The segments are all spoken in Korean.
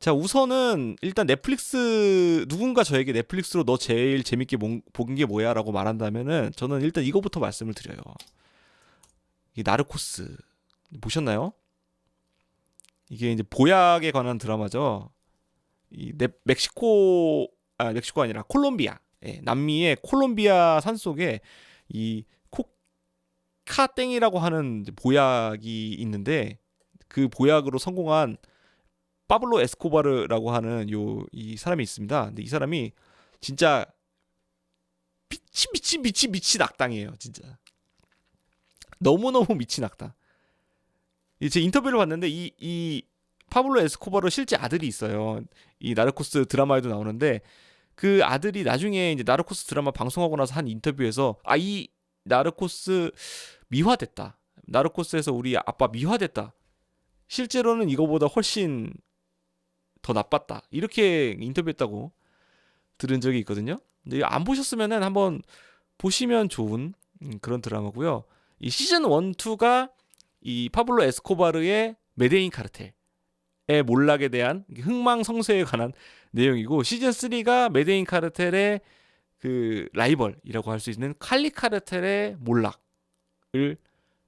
자, 우선은 일단 넷플릭스, 누군가 저에게 넷플릭스로 너 제일 재밌게 본 게 뭐야? 라고 말한다면은 저는 일단 이거부터 말씀을 드려요. 이 나르코스 보셨나요? 이게 이제 보약에 관한 드라마죠. 멕시코 아니라 콜롬비아. 예, 남미의 콜롬비아 산속에 이 코카땡이라고 하는 이제 보약이 있는데, 그 보약으로 성공한 파블로 에스코바르라고 하는 이 사람이 있습니다. 근데 이 사람이 진짜 미친 악당이에요, 진짜. 너무너무 미친 악당. 제 인터뷰를 봤는데 이 파블로 에스코바르 실제 아들이 있어요. 이 나르코스 드라마에도 나오는데, 그 아들이 나중에 이제 나르코스 드라마 방송하고 나서 한 인터뷰에서 이 나르코스 미화됐다. 나르코스에서 우리 아빠 미화됐다. 실제로는 이거보다 훨씬 더 나빴다. 이렇게 인터뷰했다고 들은 적이 있거든요. 근데 안 보셨으면은 한번 보시면 좋은 그런 드라마고요. 이 시즌 1, 2가 이 파블로 에스코바르의 메데인 카르텔의 몰락에 대한 흥망성쇠에 관한 내용이고, 시즌 3가 메데인 카르텔의 그 라이벌이라고 할 수 있는 칼리 카르텔의 몰락을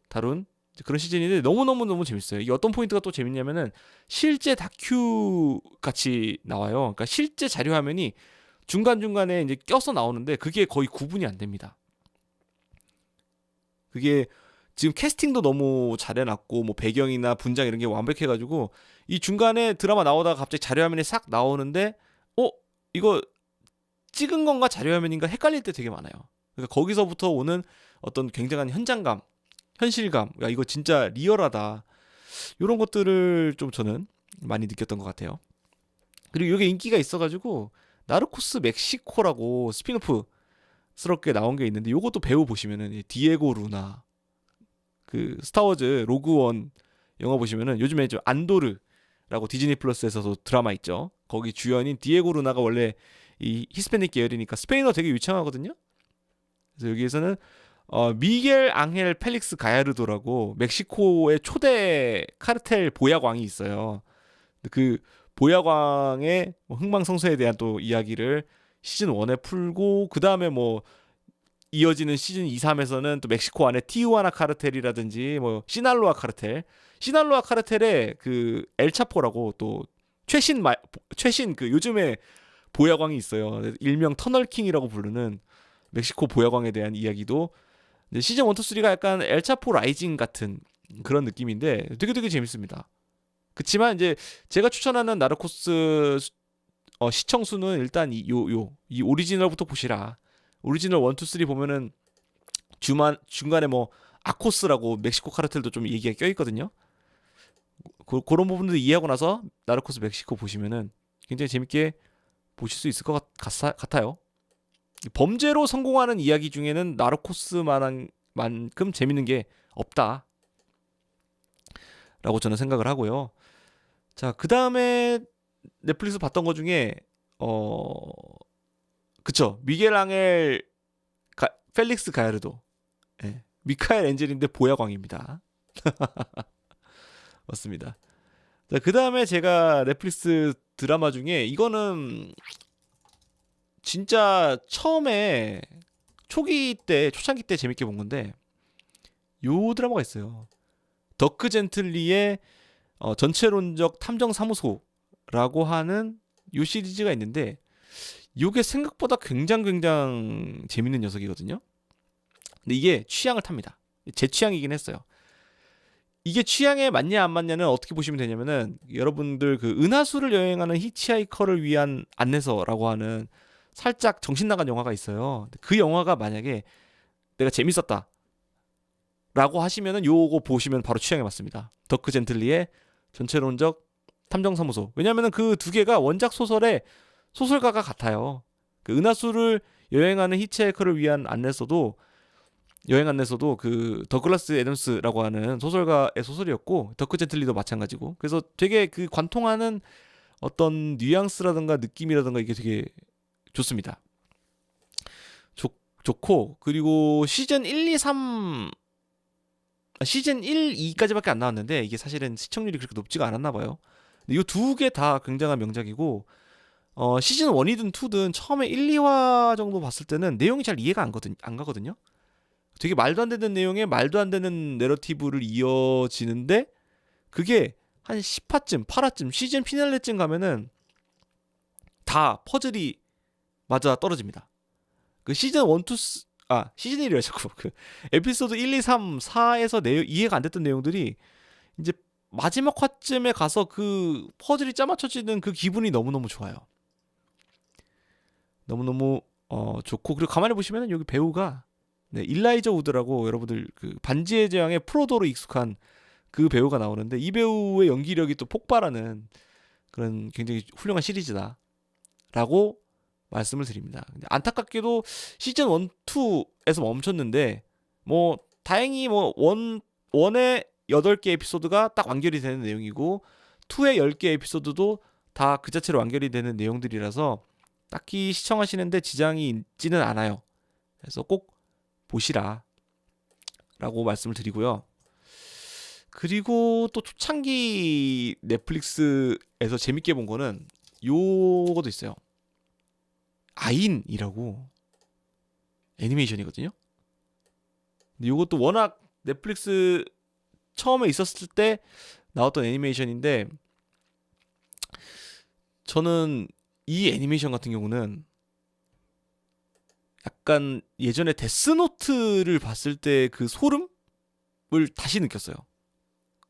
다룬 그런 시즌인데, 너무 재밌어요. 이게 어떤 포인트가 또 재밌냐면은 실제 다큐 같이 나와요. 그러니까 실제 자료 화면이 중간중간에 이제 껴서 나오는데 그게 거의 구분이 안 됩니다. 그게 지금 캐스팅도 너무 잘 해놨고, 뭐 배경이나 분장 이런 게 완벽해가지고 이 중간에 드라마 나오다가 갑자기 자료 화면이 싹 나오는데 이거 찍은 건가 자료 화면인가 헷갈릴 때 되게 많아요. 그러니까 거기서부터 오는 어떤 굉장한 현장감, 현실감, 야 이거 진짜 리얼하다, 이런 것들을 좀 저는 많이 느꼈던 것 같아요. 그리고 이게 인기가 있어가지고 나르코스 멕시코라고 스피노프스럽게 나온 게 있는데, 요것도 배우 보시면은 디에고 루나, 그 스타워즈 로그원 영화 보시면은 요즘에 좀 안도르라고 디즈니 플러스에서도 드라마 있죠. 거기 주연인 디에고 루나가 원래 이 히스패닉 계열이니까 스페인어 되게 유창하거든요. 그래서 여기에서는 미겔 앙헬 펠릭스 가야르도라고 멕시코의 초대 카르텔 보약왕이 있어요. 그 보약왕의 흥망성쇠에 대한 또 이야기를 시즌 1에 풀고, 그 다음에 뭐 이어지는 시즌 2, 3에서는 또 멕시코 안에 티우아나 카르텔이라든지 뭐 시날로아 카르텔의 그 엘차포라고 또 최신 그 요즘에 보약왕이 있어요. 일명 터널킹이라고 부르는 멕시코 보약왕에 대한 이야기도 시즌 1, 2, 3가 약간 엘차포 라이징 같은 그런 느낌인데 되게 재밌습니다. 그치만 이제 제가 추천하는 나르코스 시청 수는 일단 이 오리지널부터 보시라. 오리지널 1, 2, 3 보면은 중간에 뭐 아코스라고 멕시코 카르텔도 좀 얘기가 껴있거든요. 그런 부분들 이해하고 나서 나르코스 멕시코 보시면은 굉장히 재밌게 보실 수 있을 것 같아요. 범죄로 성공하는 이야기 중에는 나르코스만큼 재밌는 게 없다 라고 저는 생각을 하고요. 자, 그 다음에 넷플릭스 봤던 것 중에 그쵸, 미겔 앙헬 펠릭스 가야르도, 예, 미카엘 엔젤인데 보약왕입니다. 맞습니다. 자, 그 다음에 제가 넷플릭스 드라마 중에 이거는 진짜 처음에 초창기 때 재밌게 본 건데, 요 드라마가 있어요. 더크 젠틀리의 전체론적 탐정사무소라고 하는 요 시리즈가 있는데, 요게 생각보다 굉장히 재밌는 녀석이거든요. 근데 이게 취향을 탑니다. 제 취향이긴 했어요. 이게 취향에 맞냐 안 맞냐는 어떻게 보시면 되냐면은, 여러분들 그 은하수를 여행하는 히치하이커를 위한 안내서라고 하는 살짝 정신 나간 영화가 있어요. 그 영화가 만약에 내가 재밌었다 라고 하시면은 요거 보시면 바로 취향에 맞습니다. 더크 젠틀리의 전체론적 탐정사무소. 왜냐면은 그 두 개가 원작 소설의 소설가가 같아요. 그 은하수를 여행하는 히치하이커를 위한 여행 안내서도 그 더글라스 애덤스라고 하는 소설가의 소설이었고, 더크 젠틀리도 마찬가지고. 그래서 되게 그 관통하는 어떤 뉘앙스라든가 느낌이라든가 이게 되게 좋습니다. 좋고, 그리고 시즌 1, 2, 3 시즌 1, 2까지밖에 안 나왔는데 이게 사실은 시청률이 그렇게 높지가 않았나 봐요. 이 두 개 다 굉장한 명작이고 시즌 1이든 2든 처음에 1, 2화 정도 봤을 때는 내용이 잘 이해가 안 가거든요. 되게 말도 안 되는 내용에 말도 안 되는 내러티브를 이어지는데 그게 한 10화쯤, 8화쯤 시즌 피날레쯤 가면은 다 퍼즐이 맞아 떨어집니다. 그 시즌 1, 2, 시즌 1이라 자꾸 그 에피소드 1, 2, 3, 4에서 이해가 안 됐던 내용들이 이제 마지막 화쯤에 가서 그 퍼즐이 짜맞춰지는 그 기분이 너무너무 좋아요. 너무너무 좋고, 그리고 가만히 보시면은 여기 배우가 일라이저 우드라고, 여러분들 그 반지의 제왕의 프로도로 익숙한 그 배우가 나오는데, 이 배우의 연기력이 또 폭발하는 그런 굉장히 훌륭한 시리즈다라고 말씀을 드립니다. 근데 안타깝게도 시즌 1, 2에서 멈췄는데 뭐 다행히 뭐 원의 8개 에피소드가 딱 완결이 되는 내용이고 2의 10개 에피소드도 다 그 자체로 완결이 되는 내용들이라서 딱히 시청하시는데 지장이 있지는 않아요. 그래서 꼭 보시라 라고 말씀을 드리고요. 그리고 또 초창기 넷플릭스에서 재밌게 본 거는 요것도 있어요. 아인이라고 애니메이션이거든요. 근데 요것도 워낙 넷플릭스 처음에 있었을 때 나왔던 애니메이션인데, 저는 이 애니메이션 같은 경우는 약간 예전에 데스노트를 봤을 때 그 소름을 다시 느꼈어요.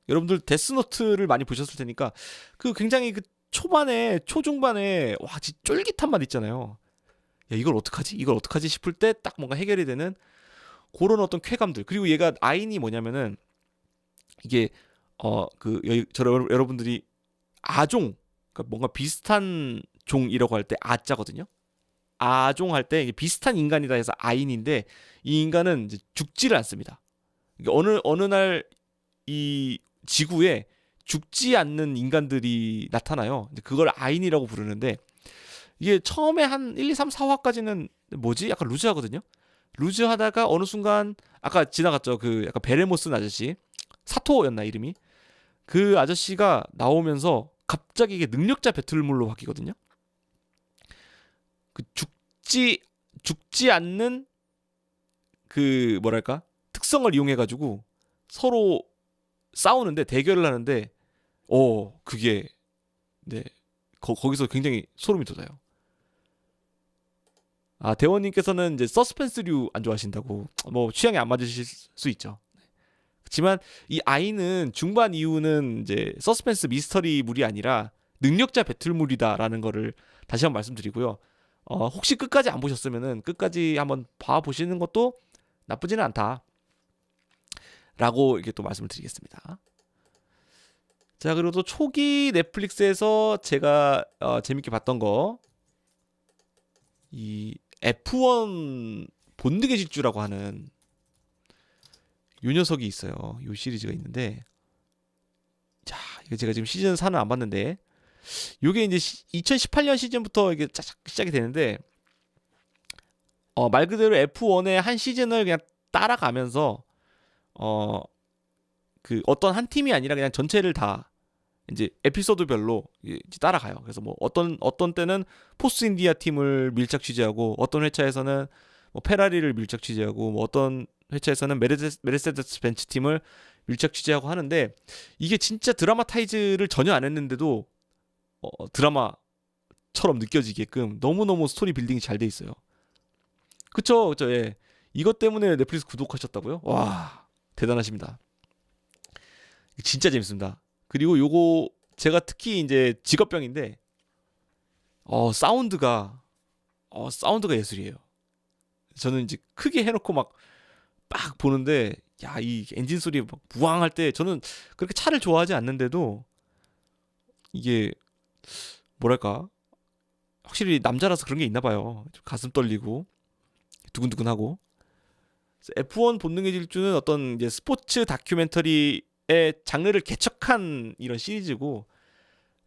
여러분들 데스노트를 많이 보셨을 테니까 그 굉장히 그 초중반에 와 진짜 쫄깃한 맛 있잖아요. 야, 이걸 어떡하지 싶을 때 딱 뭔가 해결이 되는 그런 어떤 쾌감들. 그리고 얘가 아인이 뭐냐면은 이게 여러분들이 아종, 그러니까 뭔가 비슷한 종이라고 할 때 아자거든요. 아종 할 때 비슷한 인간이다 해서 아인인데, 이 인간은 이제 죽지를 않습니다. 그러니까 어느 날 이 지구에 죽지 않는 인간들이 나타나요. 근데 그걸 아인이라고 부르는데, 이게 처음에 한 1, 2, 3, 4화까지는 뭐지? 약간 루즈하거든요. 루즈하다가 어느 순간 아까 지나갔죠. 그 약간 베레모스 아저씨, 사토였나 이름이. 그 아저씨가 나오면서 갑자기 이게 능력자 배틀물로 바뀌거든요. 그 죽지 않는 그 뭐랄까 특성을 이용해 가지고 서로 싸우는데, 대결을 하는데 그게 네 거기서 굉장히 소름이 돋아요. 대원님께서는 이제 서스펜스류 안 좋아하신다고, 뭐 취향이 안 맞으실 수 있죠. 그렇지만 이 아이는 중반 이후는 이제 서스펜스 미스터리물이 아니라 능력자 배틀물이다라는 거를 다시 한번 말씀드리고요. 혹시 끝까지 안 보셨으면은 끝까지 한번 봐 보시는 것도 나쁘지는 않다라고 이렇게 또 말씀을 드리겠습니다. 자, 그리고 또 초기 넷플릭스에서 제가 재밌게 봤던 거, 이 F1 본능의 질주라고 하는 요 녀석이 있어요. 요 시리즈가 있는데, 자, 이거 제가 지금 시즌 4는 안 봤는데, 요게 이제 2018년 시즌부터 이게 쫙 시작이 되는데, 말 그대로 F1의 한 시즌을 그냥 따라가면서 그 어떤 한 팀이 아니라 그냥 전체를 다 이제 에피소드별로 이제 따라가요. 그래서 뭐 어떤 때는 포스 인디아 팀을 밀착 취재하고, 어떤 회차에서는 뭐 페라리를 밀착 취재하고, 뭐 어떤 회차에서는 메르세데스 벤츠 팀을 밀착 취재하고 하는데, 이게 진짜 드라마타이즈를 전혀 안 했는데도 드라마처럼 느껴지게끔 너무너무 스토리 빌딩이 잘 돼 있어요. 그쵸, 예. 이것 때문에 넷플릭스 구독하셨다고요? 와, 대단하십니다. 진짜 재밌습니다. 그리고 요거 제가 특히 이제 직업병인데, 사운드가 예술이에요. 저는 이제 크게 해놓고 막 보는데, 야, 이 엔진 소리 막 부앙할 때, 저는 그렇게 차를 좋아하지 않는데도 이게 뭐랄까 확실히 남자라서 그런 게 있나 봐요. 가슴 떨리고 두근두근하고. F1 본능의 질주는 어떤 이제 스포츠 다큐멘터리의 장르를 개척한 이런 시리즈고,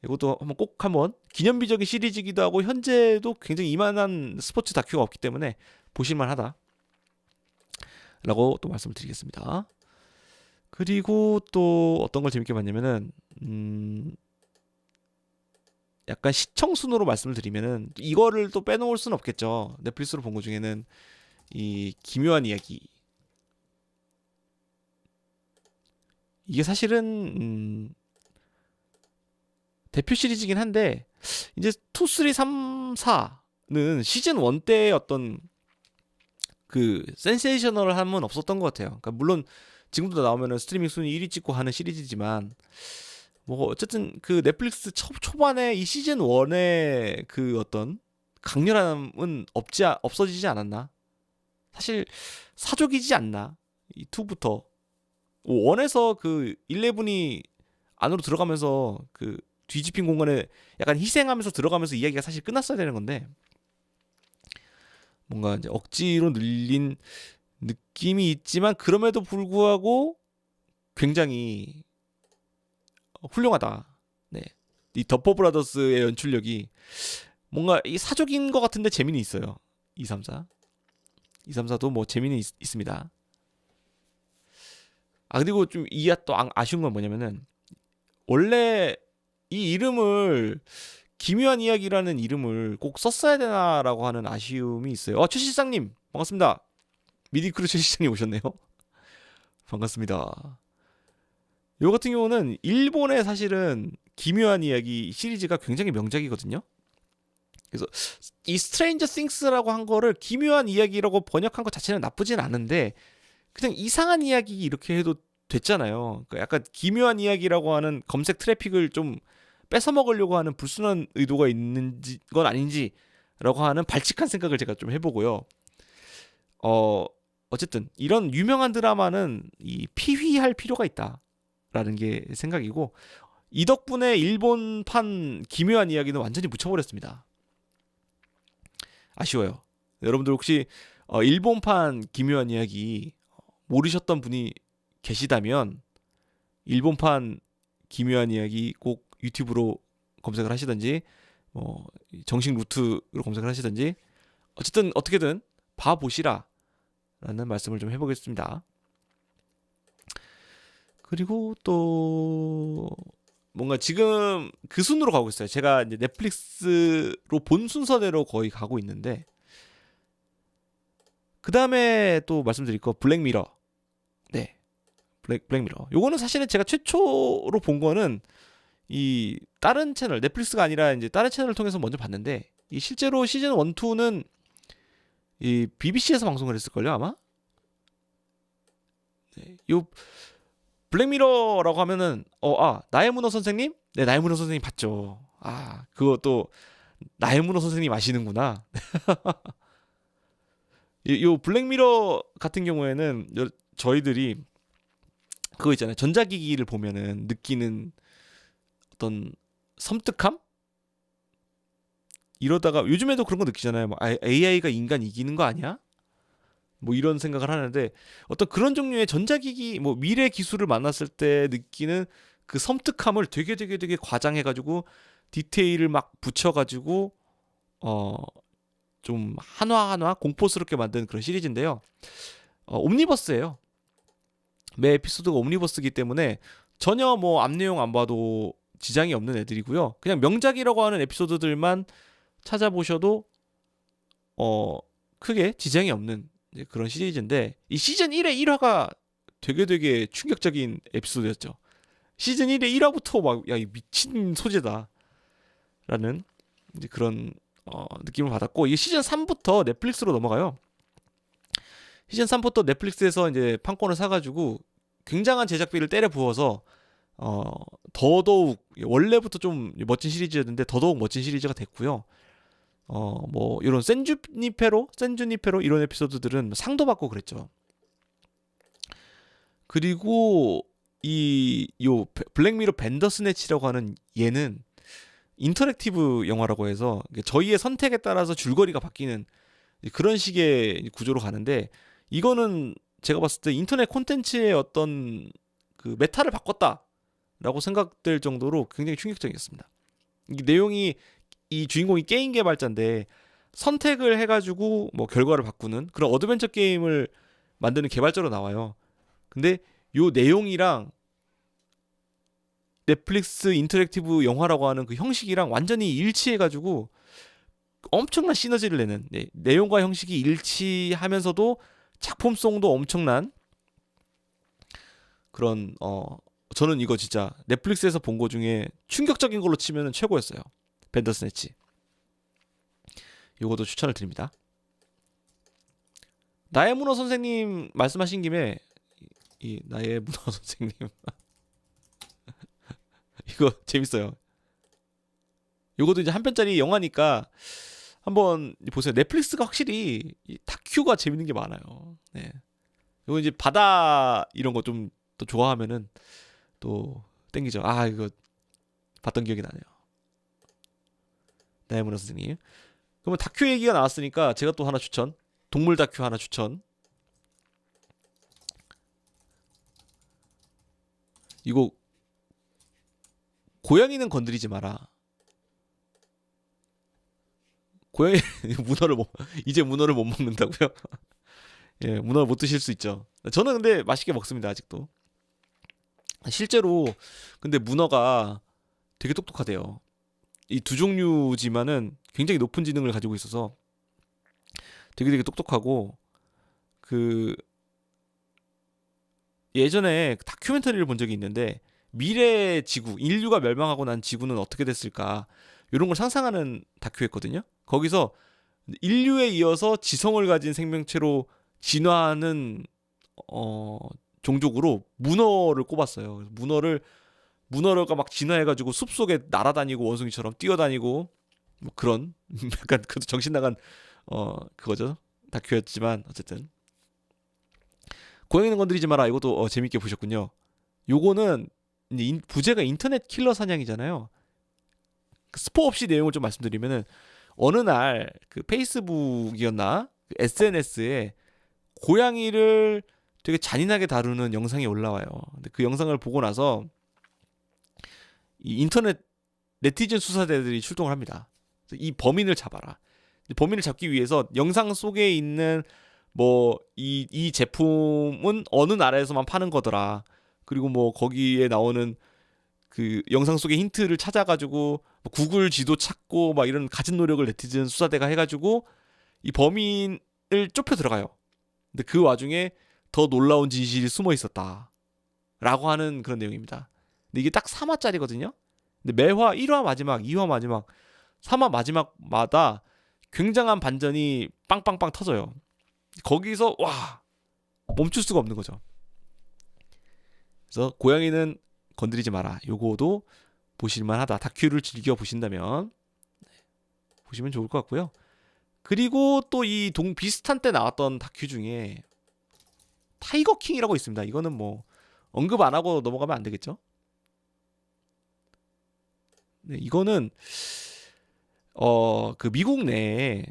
이것도 한번 기념비적인 시리즈이기도 하고, 현재도 굉장히 이만한 스포츠 다큐가 없기 때문에 보실만하다 라고 또 말씀을 드리겠습니다. 그리고 또 어떤 걸 재밌게 봤냐면은 약간 시청 순으로 말씀을 드리면은 이거를 또 빼놓을 수는 없겠죠. 넷플릭스로 본 것 중에는 이 기묘한 이야기, 이게 사실은 대표 시리즈긴 한데 이제 2, 3, 4, 4는 시즌 1 때의 어떤 그 센세이셔널함은 없었던 것 같아요. 그러니까 물론 지금도 나오면은 스트리밍 순위 1위 찍고 하는 시리즈지만 뭐 어쨌든 그 넷플릭스 초반에 이 시즌 1의 그 어떤 강렬함은 없어지지 않았나? 사실 사족이지 않나? 이 2부터 1에서 그 11이 안으로 들어가면서 그 뒤집힌 공간에 약간 희생하면서 들어가면서 이야기가 사실 끝났어야 되는 건데 뭔가 이제 억지로 늘린 느낌이 있지만 그럼에도 불구하고 굉장히 훌륭하다. 네. 이 더퍼 브라더스의 연출력이 뭔가 이 사족인 것 같은데 재미는 있어요. 2, 3, 4. 2, 3, 4도 뭐 재미는 있습니다. 아 그리고 좀 이야 또 아쉬운 건 뭐냐면은 원래 이 이름을 기묘한 이야기라는 이름을 꼭 썼어야 되나라고 하는 아쉬움이 있어요. 최실장님 반갑습니다. 미디크루 최실장님 오셨네요. 반갑습니다. 요 같은 경우는 일본의 사실은 기묘한 이야기 시리즈가 굉장히 명작이거든요. 그래서 이 스트레인저 싱스라고 한 거를 기묘한 이야기라고 번역한 것 자체는 나쁘진 않은데 그냥 이상한 이야기 이렇게 해도 됐잖아요. 그러니까 약간 기묘한 이야기라고 하는 검색 트래픽을 좀 뺏어 먹으려고 하는 불순한 의도가 있는지 건 아닌지라고 하는 발칙한 생각을 제가 좀 해보고요. 어쨌든 이런 유명한 드라마는 이 피휘할 필요가 있다라는 게 생각이고 이 덕분에 일본판 기묘한 이야기는 완전히 묻혀버렸습니다. 아쉬워요. 여러분들 혹시 일본판 기묘한 이야기 모르셨던 분이 계시다면 일본판 기묘한 이야기 꼭 유튜브로 검색을 하시든지 뭐 정식 루트로 검색을 하시든지 어쨌든 어떻게든 봐보시라 라는 말씀을 좀 해보겠습니다. 그리고 또 뭔가 지금 그 순으로 가고 있어요. 제가 이제 넷플릭스로 본 순서대로 거의 가고 있는데 그 다음에 또 말씀드릴 거 블랙미러. 네, 블랙미러. 요거는 사실은 제가 최초로 본 거는 이 다른 채널 넷플릭스가 아니라 이제 다른 채널을 통해서 먼저 봤는데 이 실제로 시즌 1, 2는 이 BBC에서 방송을 했을걸요 아마. 네, 요 블랙미러라고 하면은 나의 문어 선생님? 네, 나의 문어 선생님 봤죠. 아 그것도 나의 문어 선생님 아시는구나. 요 블랙미러 같은 경우에는 저희들이 그거 있잖아요. 전자기기를 보면은 느끼는 어떤 섬뜩함? 이러다가 요즘에도 그런 거 느끼잖아요. 뭐 AI가 인간 이기는 거 아니야? 뭐 이런 생각을 하는데 어떤 그런 종류의 전자기기 뭐 미래 기술을 만났을 때 느끼는 그 섬뜩함을 되게 과장해가지고 디테일을 막 붙여가지고 좀 한화 공포스럽게 만든 그런 시리즈인데요. 옴니버스예요. 매 에피소드가 옴니버스이기 때문에 전혀 뭐 앞 내용 안 봐도 지장이 없는 애들이고요. 그냥 명작이라고 하는 에피소드들만 찾아보셔도 크게 지장이 없는 그런 시리즈인데 이 시즌 1의 1화가 되게 충격적인 에피소드였죠. 시즌 1의 1화부터 막 야 이 미친 소재다 라는 이제 그런 느낌을 받았고 이게 시즌 3부터 넷플릭스로 넘어가요. 시즌 3부터 넷플릭스에서 이제 판권을 사가지고 굉장한 제작비를 때려 부어서 더더욱 원래부터 좀 멋진 시리즈였는데 더더욱 멋진 시리즈가 됐고요. 뭐 이런 센주니페로 이런 에피소드들은 상도 받고 그랬죠. 그리고 요 블랙미러 벤더스네치라고 하는 얘는 인터랙티브 영화라고 해서 저희의 선택에 따라서 줄거리가 바뀌는 그런 식의 구조로 가는데 이거는 제가 봤을 때 인터넷 콘텐츠의 어떤 그 메타를 바꿨다라고 생각될 정도로 굉장히 충격적이었습니다. 이 내용이 이 주인공이 게임 개발자인데 선택을 해가지고 뭐 결과를 바꾸는 그런 어드벤처 게임을 만드는 개발자로 나와요. 근데 요 내용이랑 넷플릭스 인터랙티브 영화라고 하는 그 형식이랑 완전히 일치해가지고 엄청난 시너지를 내는, 네, 내용과 형식이 일치하면서도 작품성도 엄청난 그런 저는 이거 진짜 넷플릭스에서 본 거 중에 충격적인 걸로 치면 최고였어요. 벤더스네치. 이것도 추천을 드립니다. 나의 문어 선생님 말씀하신 김에 이 나의 문어 선생님 이거 재밌어요. 이것도 이제 한 편짜리 영화니까 한번 보세요. 넷플릭스가 확실히 이 다큐가 재밌는 게 많아요. 네. 이거 이제 바다 이런 거 좀 또 좋아하면은 또 땡기죠. 아 이거 봤던 기억이 나네요. 나의 문어 선생님. 그러면 다큐 얘기가 나왔으니까 제가 또 하나 추천. 동물 다큐 하나 추천. 이거 고양이는 건드리지 마라. 고양이 문어를 못 이제 문어를 못 먹는다고요? 예, 문어 못 드실 수 있죠. 저는 근데 맛있게 먹습니다 아직도. 실제로 근데 문어가 되게 똑똑하대요. 이 두 종류지만은 굉장히 높은 지능을 가지고 있어서 되게 똑똑하고 그 예전에 다큐멘터리를 본 적이 있는데 미래 지구, 인류가 멸망하고 난 지구는 어떻게 됐을까 이런 걸 상상하는 다큐였거든요. 거기서 인류에 이어서 지성을 가진 생명체로 진화하는 종족으로 문어를 꼽았어요. 그래서 문어가 막 진화해가지고 숲 속에 날아다니고 원숭이처럼 뛰어다니고 뭐 그런 약간 그 정신 나간 그거죠 다큐였지만 어쨌든 고양이는 건드리지 마라. 이것도 재밌게 보셨군요. 요거는 이제 부제가 인터넷 킬러 사냥이잖아요. 그 스포 없이 내용을 좀 말씀드리면은 어느 날 그 페이스북이었나 그 SNS에 고양이를 되게 잔인하게 다루는 영상이 올라와요. 근데 그 영상을 보고 나서 이 인터넷 네티즌 수사대들이 출동을 합니다. 그래서 이 범인을 잡아라. 범인을 잡기 위해서 영상 속에 있는 뭐 이 제품은 어느 나라에서만 파는 거더라. 그리고 뭐 거기에 나오는 그 영상 속의 힌트를 찾아가지고 뭐 구글 지도 찾고 막 이런 갖은 노력을 네티즌 수사대가 해가지고 이 범인을 좁혀 들어가요. 근데 그 와중에 더 놀라운 진실이 숨어 있었다. 라고 하는 그런 내용입니다. 근데 이게 딱 3화짜리거든요. 근데 매화 1화 마지막, 2화 마지막, 3화 마지막마다 굉장한 반전이 빵빵빵 터져요. 거기서 와 멈출 수가 없는 거죠. 그래서 고양이는 건드리지 마라. 요거도 보실만하다. 다큐를 즐겨 보신다면 보시면 좋을 것 같고요. 그리고 또 이 비슷한 때 나왔던 다큐 중에 타이거 킹이라고 있습니다. 이거는 뭐 언급 안 하고 넘어가면 안 되겠죠? 네, 이거는 그 미국 내에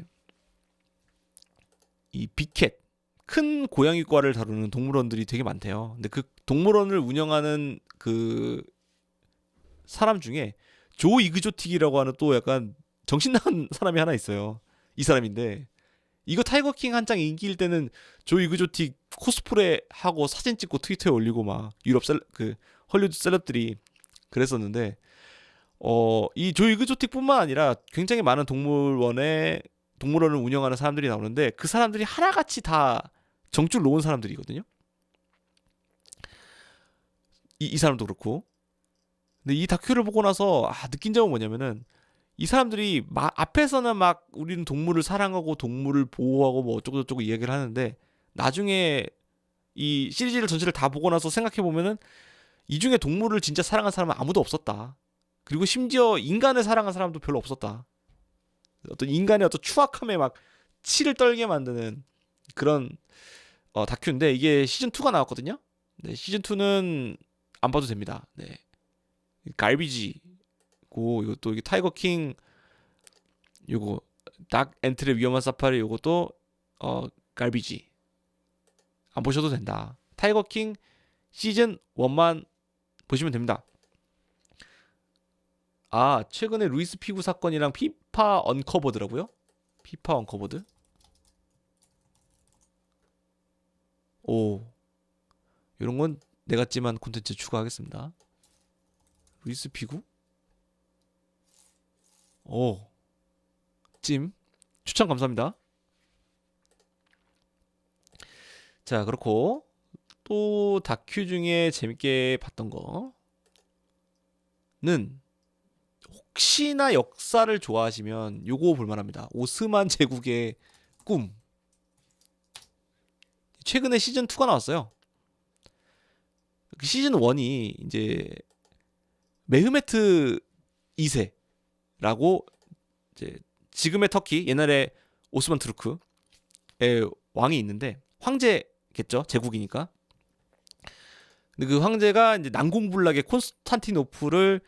이 빅캣 큰 고양이과를 다루는 동물원들이 되게 많대요. 근데 그 동물원을 운영하는 그 사람 중에 조 이그조틱이라고 하는 또 약간 정신 나간 사람이 하나 있어요. 이 사람인데 이거 타이거 킹 한창 인기일 때는 조 이그조틱 코스프레 하고 사진 찍고 트위터에 올리고 막 유럽 그 헐리우드 셀럽들이 그랬었는데 이 조 이그조틱뿐만 아니라 굉장히 많은 동물원을 운영하는 사람들이 나오는데 그 사람들이 하나같이 다 정줄 놓은 사람들이거든요. 이 사람도 그렇고. 근데 이 다큐를 보고 나서 느낀 점은 뭐냐면은 이 사람들이 앞에서는 막 우리는 동물을 사랑하고 동물을 보호하고 뭐 어쩌고저쩌고 이야기를 하는데 나중에 이 시리즈를 전체를 다 보고 나서 생각해 보면은 이 중에 동물을 진짜 사랑한 사람은 아무도 없었다. 그리고 심지어 인간을 사랑한 사람도 별로 없었다. 어떤 인간의 어떤 추악함에 막 치를 떨게 만드는 그런 다큐인데 이게 시즌 2가 나왔거든요. 네, 시즌 2는 안 봐도 됩니다. 네. 갈비지고 이것도 이게 타이거 킹 요거 닭 엔트의 위험한 사파리 요것도 갈비지 안 보셔도 된다. 타이거 킹 시즌 1만 보시면 됩니다. 최근에 루이스 피구 사건이랑 피파 언커버드라고요? 피파 언커버드? 오, 이런 건 내가 찜한 콘텐츠 추가하겠습니다. 루이스 피구? 오, 찜 추천 감사합니다. 자, 그렇고 또 다큐 중에 재밌게 봤던 거는 혹시나 역사를 좋아하시면 요거 볼만합니다. 오스만 제국의 꿈. 최근에 시즌 2가 나왔어요. 그 시즌 1이 이제 메흐메트 2세라고 이제 지금의 터키, 옛날에 오스만 투르크의 왕이 있는데 황제겠죠. 제국이니까. 근데 그 황제가 이제 난공불락의 콘스탄티노플을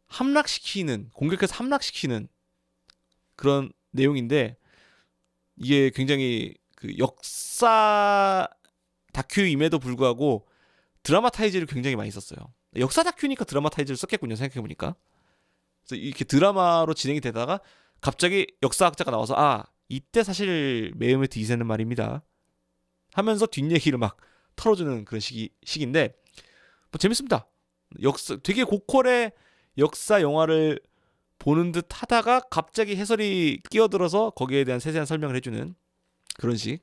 함락시키는, 공격해서 함락시키는 그런 내용인데, 이게 굉장히 그 역사 다큐임에도 불구하고 드라마타이즈를 굉장히 많이 썼어요. 역사 다큐니까 드라마타이즈를 썼겠군요, 생각해보니까. 그래서 이렇게 드라마로 진행이 되다가 갑자기 역사학자가 나와서, 아, 이때 사실 메흐메트 2세는 말입니다 하면서 뒷얘기를 막 털어주는 그런 시기인데, 뭐 재밌습니다. 역사 되게 고퀄의 역사 영화를 보는 듯 하다가 갑자기 해설이 끼어들어서 거기에 대한 세세한 설명을 해주는 그런 식.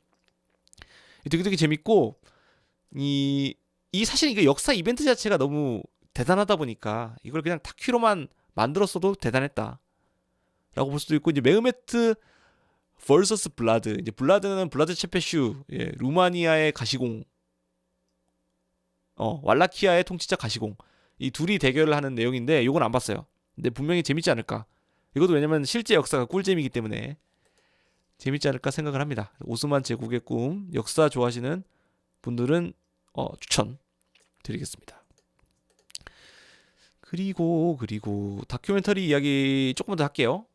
되게 재밌고, 이 사실 이게 역사 이벤트 자체가 너무 대단하다 보니까 이걸 그냥 다큐로만 만들었어도 대단했다 라고 볼 수도 있고, 이제 메흐메트 vs 블라드, 이제 블라드는 블라드 체페슈, 예, 루마니아의 가시공, 왈라키아의 통치자 가시공, 이 둘이 대결을 하는 내용인데, 이건 안 봤어요. 근데 분명히 재밌지 않을까. 이것도 왜냐면 실제 역사가 꿀잼이기 때문에 재밌지 않을까 생각을 합니다. 오스만 제국의 꿈, 역사 좋아하시는 분들은 추천 드리겠습니다. 그리고 다큐멘터리 이야기 조금 더 할게요.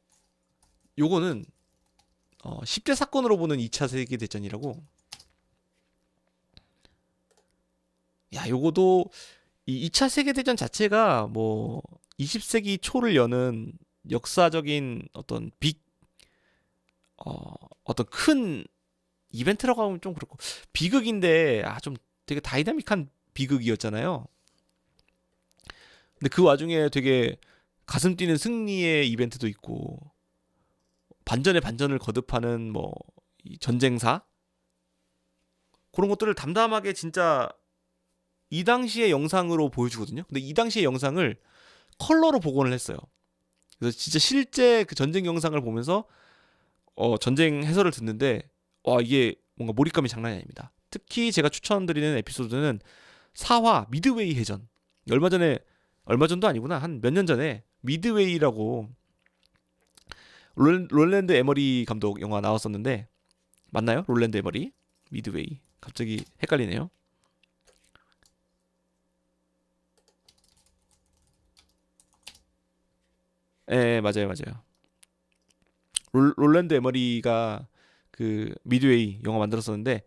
요거는 10대 사건으로 보는 2차 세계대전이라고. 야, 요거도 이 2차 세계대전 자체가 뭐 20세기 초를 여는 역사적인 어떤 어떤 큰 이벤트라고 하면 좀 그렇고, 비극인데 좀 되게 다이나믹한 비극이었잖아요. 근데 그 와중에 되게 가슴 뛰는 승리의 이벤트도 있고, 반전에 반전을 거듭하는 뭐 이 전쟁사, 그런 것들을 담담하게 진짜 이 당시의 영상으로 보여주거든요. 근데 이 당시의 영상을 컬러로 복원을 했어요. 그래서 진짜 실제 그 전쟁 영상을 보면서 전쟁 해설을 듣는데, 와, 이게 뭔가 몰입감이 장난이 아닙니다. 특히 제가 추천드리는 에피소드는 4화 미드웨이 해전. 얼마 전도 아니구나, 한 몇 년 전에 미드웨이라고 롤랜드 에머리 감독 영화 나왔었는데, 맞나요? 롤랜드 에머리 미드웨이, 갑자기 헷갈리네요. 예, 맞아요. 롤랜드 에머리가 그 미드웨이 영화 만들었었는데,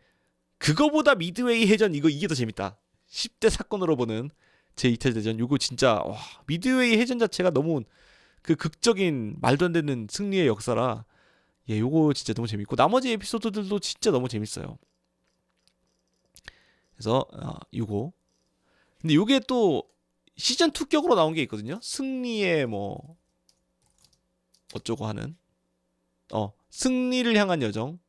그거보다 미드웨이 해전, 이게 더 재밌다. 10대 사건으로 보는 제2차 대전. 이거 진짜, 와, 미드웨이 해전 자체가 너무 그 극적인 말도 안 되는 승리의 역사라, 예, 요거 진짜 너무 재밌고, 나머지 에피소드들도 진짜 너무 재밌어요. 그래서 요거. 근데 요게 또 시즌 2 격으로 나온 게 있거든요. 승리의 뭐 어쩌고 하는, 승리를 향한 여정.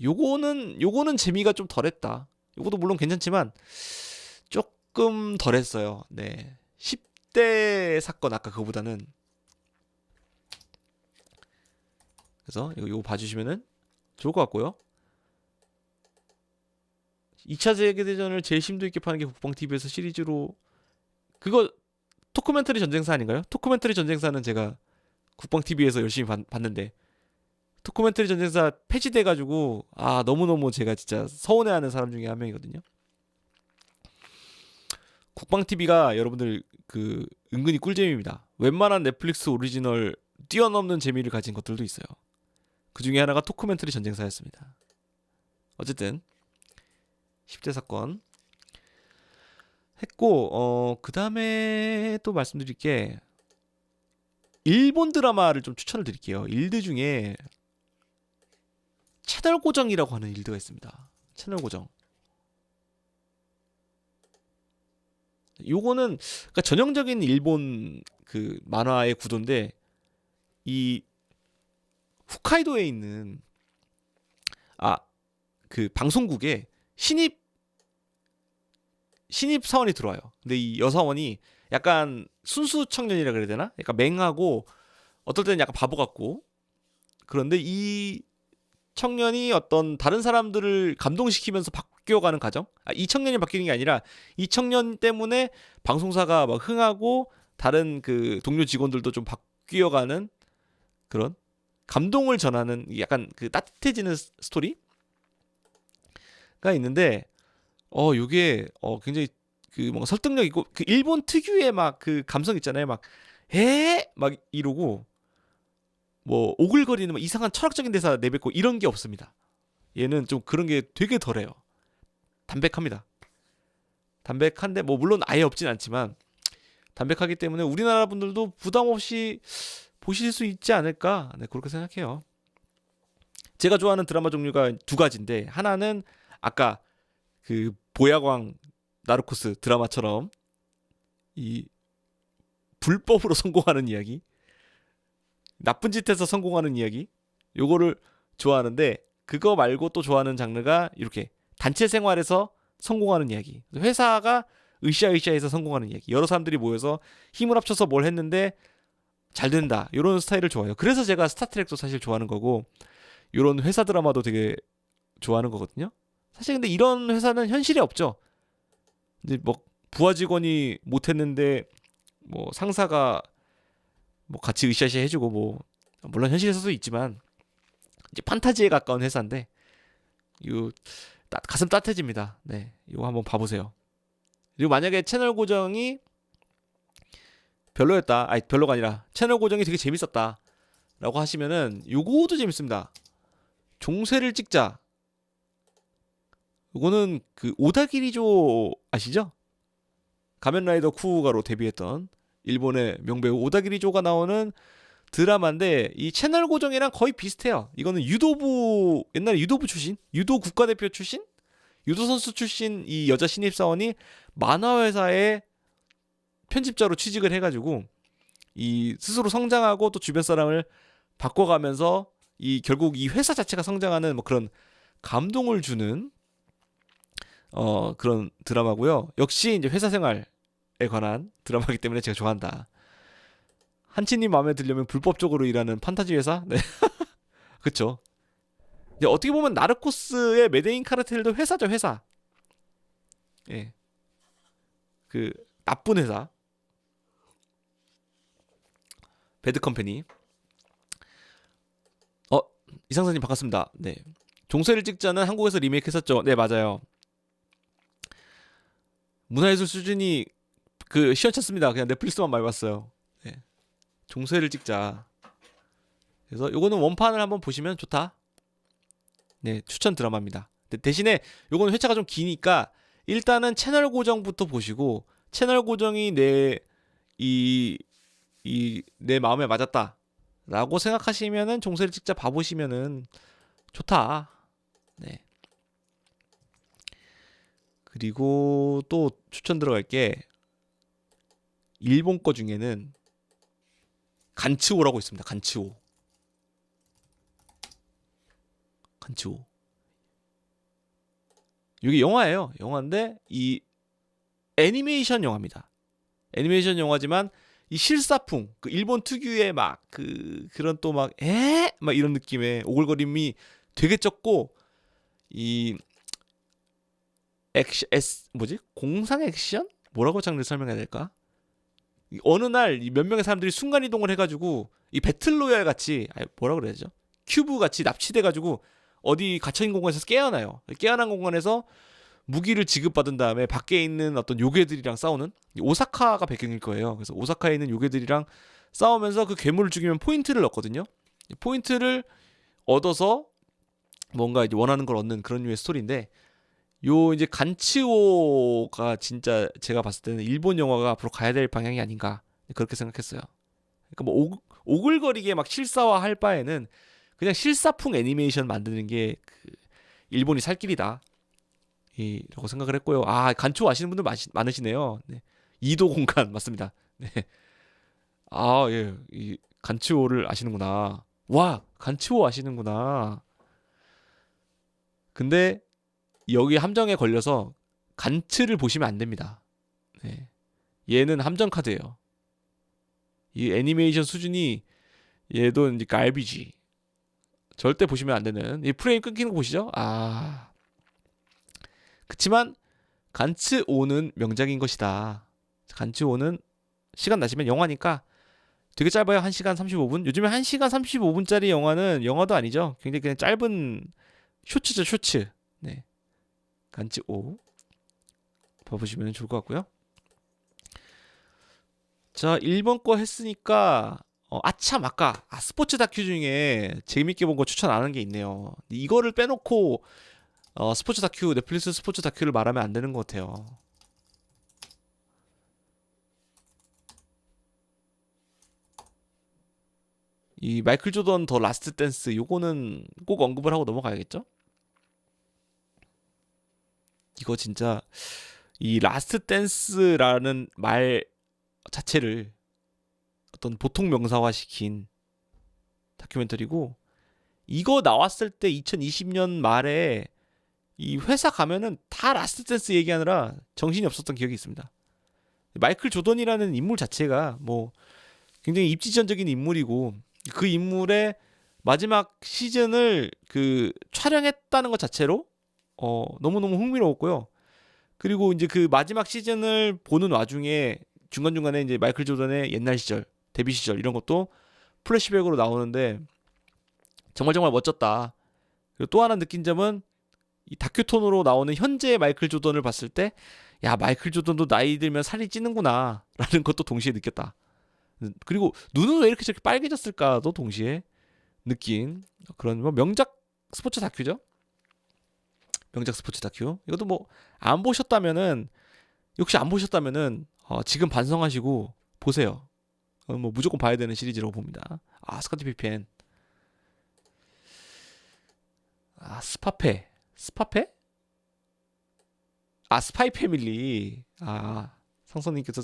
요거는 재미가 좀 덜했다. 요것도 물론 괜찮지만 조금 덜했어요. 네, 10대 사건 아까 그거보다는. 그래서 요거 봐주시면은 좋을 것 같고요. 2차 세계대전을 제일 심도 있게 파는 게 국방TV에서 시리즈로, 그거 토크멘터리 전쟁사 아닌가요? 토크멘터리 전쟁사는 제가 국방TV에서 열심히 봤는데, 토크멘터리 전쟁사 폐지돼가지고 너무너무 제가 진짜 서운해하는 사람 중에 한 명이거든요. 국방TV가 여러분들 그 은근히 꿀잼입니다. 웬만한 넷플릭스 오리지널 뛰어넘는 재미를 가진 것들도 있어요. 그 중에 하나가 토크멘터리 전쟁사였습니다. 어쨌든 10대 사건 했고, 그 다음에 또 말씀드릴 게, 일본 드라마를 좀 추천을 드릴게요. 일드 중에 채널 고정이라고 하는 일드가 있습니다. 채널 고정. 요거는 그러니까 전형적인 일본 그 만화의 구도인데 이 홋카이도에 있는 아 그 방송국에 신입 사원이 들어와요. 근데 이 여사원이 약간 순수 청년이라 그래야 되나? 약간 맹하고 어떨 때는 약간 바보 같고 그런데 이 청년이 어떤 다른 사람들을 감동시키면서 바뀌어가는 과정? 이 청년이 바뀌는 게 아니라 이 청년 때문에 방송사가 막 흥하고 다른 그 동료 직원들도 좀 바뀌어가는 그런 감동을 전하는 약간 그 따뜻해지는 스토리가 있는데 요게 굉장히 그 뭔가 설득력 있고 그 일본 특유의 막 그 감성 있잖아요. 막 막 이러고 뭐 오글거리는 막 이상한 철학적인 대사 내뱉고 이런 게 없습니다. 얘는 좀 그런 게 되게 덜해요. 담백합니다. 담백한데 뭐 물론 아예 없진 않지만 담백하기 때문에 우리나라 분들도 부담 없이 보실 수 있지 않을까? 네, 그렇게 생각해요. 제가 좋아하는 드라마 종류가 두 가지인데 하나는 아까 그 보야광 나르코스 드라마처럼 이 불법으로 성공하는 이야기, 나쁜 짓해서 성공하는 이야기, 요거를 좋아하는데 그거 말고 또 좋아하는 장르가 이렇게 단체 생활에서 성공하는 이야기. 회사가 으쌰으쌰해서 성공하는 이야기. 여러 사람들이 모여서 힘을 합쳐서 뭘 했는데 잘 된다. 이런 스타일을 좋아해요. 그래서 제가 스타트랙도 사실 좋아하는 거고 이런 회사 드라마도 되게 좋아하는 거거든요. 사실 근데 이런 회사는 현실에 없죠. 이제 뭐 부하 직원이 못했는데 뭐 상사가 뭐 같이 으쌰으쌰 해주고 뭐 물론 현실에서도 있지만 이제 판타지에 가까운 회사인데 이 가슴 따뜻해집니다. 네, 이거 한번 봐보세요. 그리고 만약에 채널 고정이 별로였다, 아니 별로가 아니라 채널 고정이 되게 재밌었다라고 하시면은 요거도 재밌습니다. 종쇄를 찍자. 이거는 그 오다기리조 아시죠? 가면라이더 쿠우가로 데뷔했던 일본의 명배우 오다기리조가 나오는 드라마인데 이 채널 고정이랑 거의 비슷해요. 이거는 유도부 옛날에 유도부 출신, 유도 국가대표 출신, 유도 선수 출신 이 여자 신입사원이 만화회사에 편집자로 취직을 해가지고 이 스스로 성장하고 또 주변 사람을 바꿔가면서 이 결국 이 회사 자체가 성장하는 뭐 그런 감동을 주는 그런 드라마고요. 역시 이제 회사 생활에 관한 드라마이기 때문에 제가 좋아한다. 한치님 마음에 들려면 불법적으로 일하는 판타지 회사? 네. 그쵸. 이제 어떻게 보면 나르코스의 메데인 카르텔도 회사죠, 회사. 예. 그 나쁜 회사. 배드 컴퍼니. 이상사님 반갑습니다. 네. 종쇄를 찍자는 한국에서 리메이크 했었죠. 네, 맞아요. 문화예술 수준이 그 시원찮습니다. 그냥 넷플릭스만 많이 봤어요. 네. 종쇄를 찍자. 그래서 요거는 원판을 한번 보시면 좋다. 네, 추천 드라마입니다. 대신에 요거는 회차가 좀 기니까 일단은 채널 고정부터 보시고 채널 고정이 내 마음에 맞았다라고 생각하시면은 종쇄를 찍자 봐보시면은 좋다. 네. 그리고 또 추천 들어갈 게 일본 거 중에는 간츠오라고 있습니다. 간츠오. 이게 영화예요. 영화인데 이 애니메이션 영화입니다. 애니메이션 영화지만 이 실사풍, 그 일본 특유의 막 그런 또 막 이런 느낌의 오글거림이 되게 적고 이 공상 액션? 뭐라고 장르 설명해야 될까? 어느 날 몇 명의 사람들이 순간 이동을 해가지고 이 배틀로얄 같이 뭐라 그래야죠? 큐브 같이 납치돼가지고 어디 갇혀있는 공간에서 깨어나요. 깨어난 공간에서 무기를 지급받은 다음에 밖에 있는 어떤 요괴들이랑 싸우는 오사카가 배경일 거예요. 그래서 오사카에 있는 요괴들이랑 싸우면서 그 괴물을 죽이면 포인트를 얻거든요. 포인트를 얻어서 뭔가 이제 원하는 걸 얻는 그런 류의 스토리인데 요 이제 간츠오가 진짜 제가 봤을 때는 일본 영화가 앞으로 가야 될 방향이 아닌가 그렇게 생각했어요. 그러니까 뭐 오글거리게 막 실사화할 바에는 그냥 실사풍 애니메이션 만드는 게 그 일본이 살 길이다. 라고 생각을 했고요. 간초 아시는 분들 많으시네요. 네. 이도 공간 맞습니다. 네. 아, 예. 이 간츠오를 아시는구나. 와, 간츠오 아시는구나. 근데 여기 함정에 걸려서 간츠를 보시면 안 됩니다. 네. 얘는 함정 카드예요. 이 애니메이션 수준이 얘도 이제 갈비지. 절대 보시면 안 되는. 이 프레임 끊기는 거 보시죠? 아. 그치만 간츠 5는 명작인 것이다. 간츠 5는 시간 나시면 영화니까 되게 짧아요. 1시간 35분. 요즘에 1시간 35분짜리 영화는 영화도 아니죠. 굉장히 그냥 짧은 쇼츠죠, 쇼츠. 네. 간츠 5 봐보시면 좋을 것 같고요. 자, 1번 거 했으니까 아참 아까 스포츠 다큐 중에 재밌게 본 거 추천 안 한 게 있네요. 이거를 빼놓고 스포츠 다큐, 넷플릭스 스포츠 다큐를 말하면 안 되는 것 같아요. 이 마이클 조던 더 라스트 댄스 요거는 꼭 언급을 하고 넘어가야겠죠? 이거 진짜 이 라스트 댄스라는 말 자체를 어떤 보통 명사화 시킨 다큐멘터리고, 이거 나왔을 때 2020년 말에 이 회사 가면은 다 라스트 댄스 얘기하느라 정신이 없었던 기억이 있습니다. 마이클 조던이라는 인물 자체가 뭐 굉장히 입지전적인 인물이고, 그 인물의 마지막 시즌을 그 촬영했다는 것 자체로 너무너무 흥미로웠고요. 그리고 이제 그 마지막 시즌을 보는 와중에 중간중간에 이제 마이클 조던의 옛날 시절, 데뷔 시절 이런 것도 플래시백으로 나오는데 정말 정말 멋졌다. 그리고 또 하나 느낀 점은 이 다큐톤으로 나오는 현재의 마이클 조던을 봤을 때, 야, 마이클 조던도 나이 들면 살이 찌는구나 라는 것도 동시에 느꼈다. 그리고 눈은 왜 이렇게 저렇게 빨개졌을까도 동시에 느낀 그런 뭐 명작 스포츠 다큐죠. 명작 스포츠 다큐. 이것도 뭐 안 보셨다면은, 역시 안 보셨다면은 지금 반성하시고 보세요. 뭐 무조건 봐야 되는 시리즈라고 봅니다. 아, 스카티 피펜. 아, 스파페? 아, 스파이 패밀리. 아, 상선님께서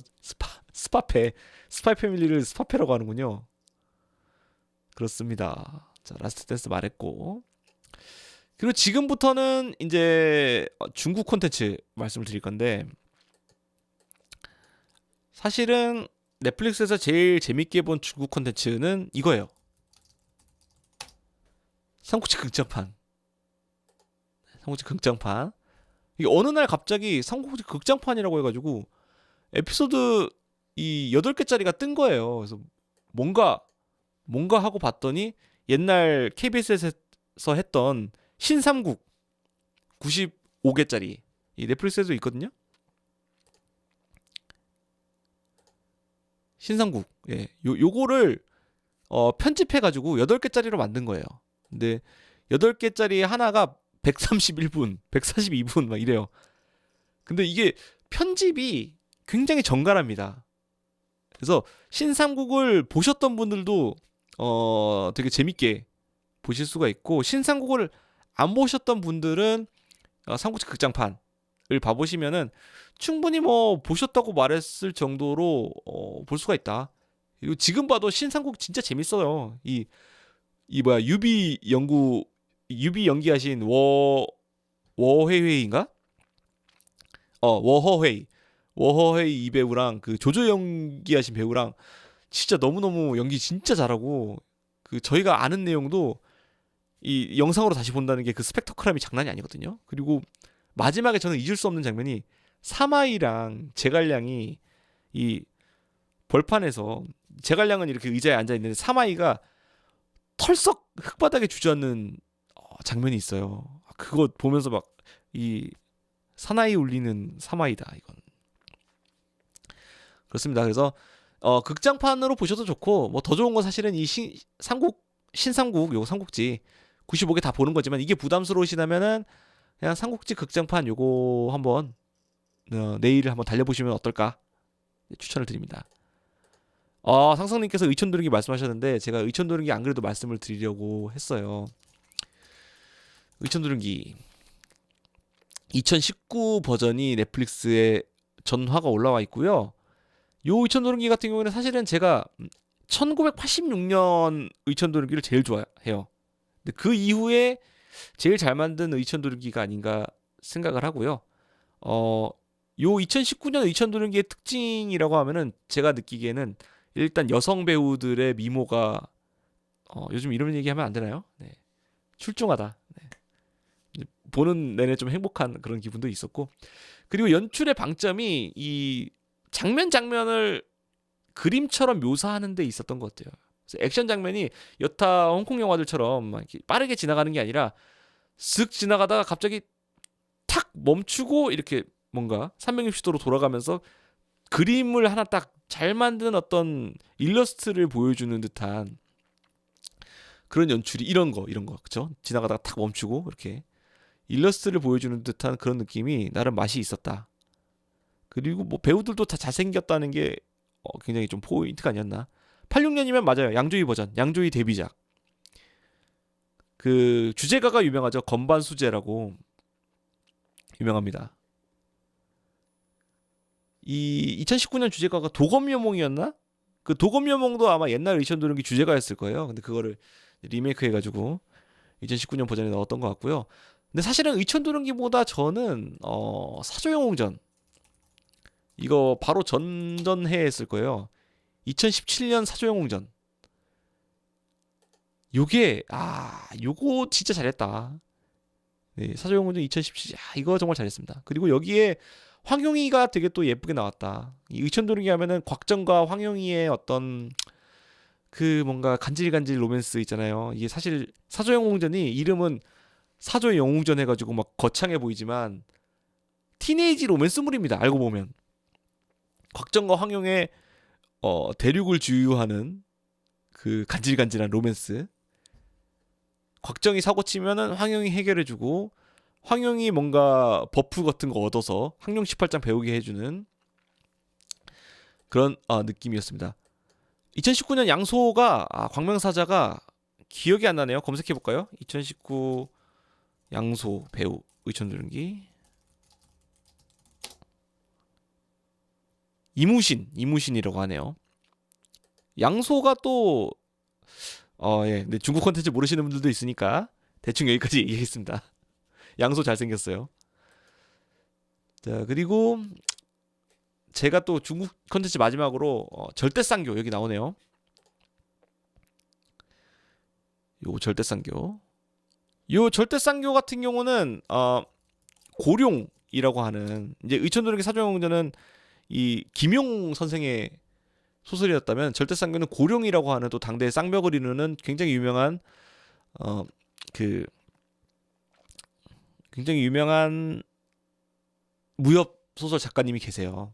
스파이 패밀리를 스파페라고 하는군요. 그렇습니다. 자, 라스트 댄스 말했고. 그리고 지금부터는 이제 중국 콘텐츠 말씀을 드릴 건데, 사실은 넷플릭스에서 제일 재밌게 본 중국 콘텐츠는 이거예요. 삼국지 극장판. 삼국지 극장판. 이게 어느 날 갑자기 삼국지 극장판이라고 해가지고 에피소드 이 8개짜리가 뜬 거예요. 그래서 뭔가 하고 봤더니 옛날 KBS에서 했던 신삼국 95개짜리 이 넷플릭스에도 있거든요. 신삼국. 예. 요거를 편집해가지고 8개짜리로 만든 거예요. 근데 8개짜리 하나가 131분, 142분 막 이래요. 근데 이게 편집이 굉장히 정갈합니다. 그래서 신삼국을 보셨던 분들도 되게 재밌게 보실 수가 있고, 신삼국을 안 보셨던 분들은 삼국지 극장판을 봐보시면은 충분히 뭐 보셨다고 말했을 정도로 볼 수가 있다. 그리고 지금 봐도 신삼국 진짜 재밌어요. 이 뭐야, 유비 연기하신 워헤이인가? 워허헤이 이 배우랑 그 조조 연기하신 배우랑 진짜 너무너무 연기 진짜 잘하고, 그 저희가 아는 내용도 이 영상으로 다시 본다는 게 그 스펙터클함이 장난이 아니거든요. 그리고 마지막에 저는 잊을 수 없는 장면이 사마이랑 제갈량이 이 벌판에서, 제갈량은 이렇게 의자에 앉아 있는데 사마이가 털썩 흙바닥에 주저앉는 장면이 있어요. 그거 보면서 막 이 사나이 울리는 사마이다 이건. 그렇습니다. 그래서 극장판으로 보셔도 좋고, 뭐 더 좋은 건 사실은 이 신삼국 요거 삼국지 95개 다 보는 거지만, 이게 부담스러우시다면은 그냥 삼국지 극장판 요거 한번 내일 한번 달려보시면 어떨까 추천을 드립니다. 상성님께서 의천도령기 말씀하셨는데 제가 의천도령기 안 그래도 말씀을 드리려고 했어요. 의천도령기 2019 버전이 넷플릭스에 전화가 올라와 있고요. 요 의천도련기 같은 경우에는 사실은 제가 1986년 의천도련기를 제일 좋아해요. 근데 그 이후에 제일 잘 만든 의천도련기가 아닌가 생각을 하고요. 요 2019년 의천도련기의 특징이라고 하면은 제가 느끼기에는 일단 여성 배우들의 미모가 요즘 이런 얘기하면 안 되나요? 네. 출중하다. 네. 보는 내내 좀 행복한 그런 기분도 있었고, 그리고 연출의 방점이 이 장면 장면을 그림처럼 묘사하는 데 있었던 것 같아요. 그래서 액션 장면이 여타 홍콩 영화들처럼 막 이렇게 빠르게 지나가는 게 아니라 쓱 지나가다가 갑자기 탁 멈추고 이렇게 뭔가 360도로 돌아가면서 그림을 하나 딱 잘 만든 어떤 일러스트를 보여주는 듯한 그런 연출이 이런 거 그쵸? 지나가다가 탁 멈추고 이렇게 일러스트를 보여주는 듯한 그런 느낌이 나름 맛이 있었다. 그리고 뭐 배우들도 다 잘생겼다는 게 굉장히 좀 포인트가 아니었나. 86년이면 맞아요. 양조위 버전, 양조위 데뷔작. 그 주제가가 유명하죠. 건반 수제라고 유명합니다. 이 2019년 주제가가 도검여몽이었나? 그 도검여몽도 아마 옛날 의천도련기 주제가였을 거예요. 근데 그거를 리메이크 해가지고 2019년 버전에 넣었던 것 같고요. 근데 사실은 의천도련기보다 저는 사조영웅전 이거 바로 전전해 했을 거예요. 2017년 사조영웅전. 요거 진짜 잘했다. 네, 사조영웅전 2017. 이거 정말 잘했습니다. 그리고 여기에 황용이가 되게 또 예쁘게 나왔다. 이 의천도련기 하면은 곽정과 황용이의 어떤 그 뭔가 간질간질 로맨스 있잖아요. 이게 사실 사조영웅전이 이름은 사조영웅전 해가지고 막 거창해 보이지만 티네이지 로맨스물입니다. 알고 보면 곽정과 황용의 대륙을 주유하는 그 간질간질한 로맨스. 곽정이 사고 치면은 황용이 해결해주고 황용이 뭔가 버프 같은 거 얻어서 황용 18장 배우게 해주는 그런 느낌이었습니다. 2019년 양소가 광명사자가 기억이 안 나네요. 검색해 볼까요? 2019 양소 배우 의천도련기 이무신이라고 하네요. 양소가 또 예, 근데 중국 콘텐츠 모르시는 분들도 있으니까 대충 여기까지 얘기하겠습니다. 양소 잘생겼어요. 자, 그리고 제가 또 중국 콘텐츠 마지막으로 절대쌍교 여기 나오네요. 요 절대쌍교. 요 절대쌍교 같은 경우는 고룡이라고 하는 이제 의천도련기 사조영웅전은 이 김용 선생의 소설이었다면 절대쌍교는 고룡이라고 하는 또 당대의 쌍벽을 이루는 굉장히 유명한 그 굉장히 유명한 무협 소설 작가님이 계세요.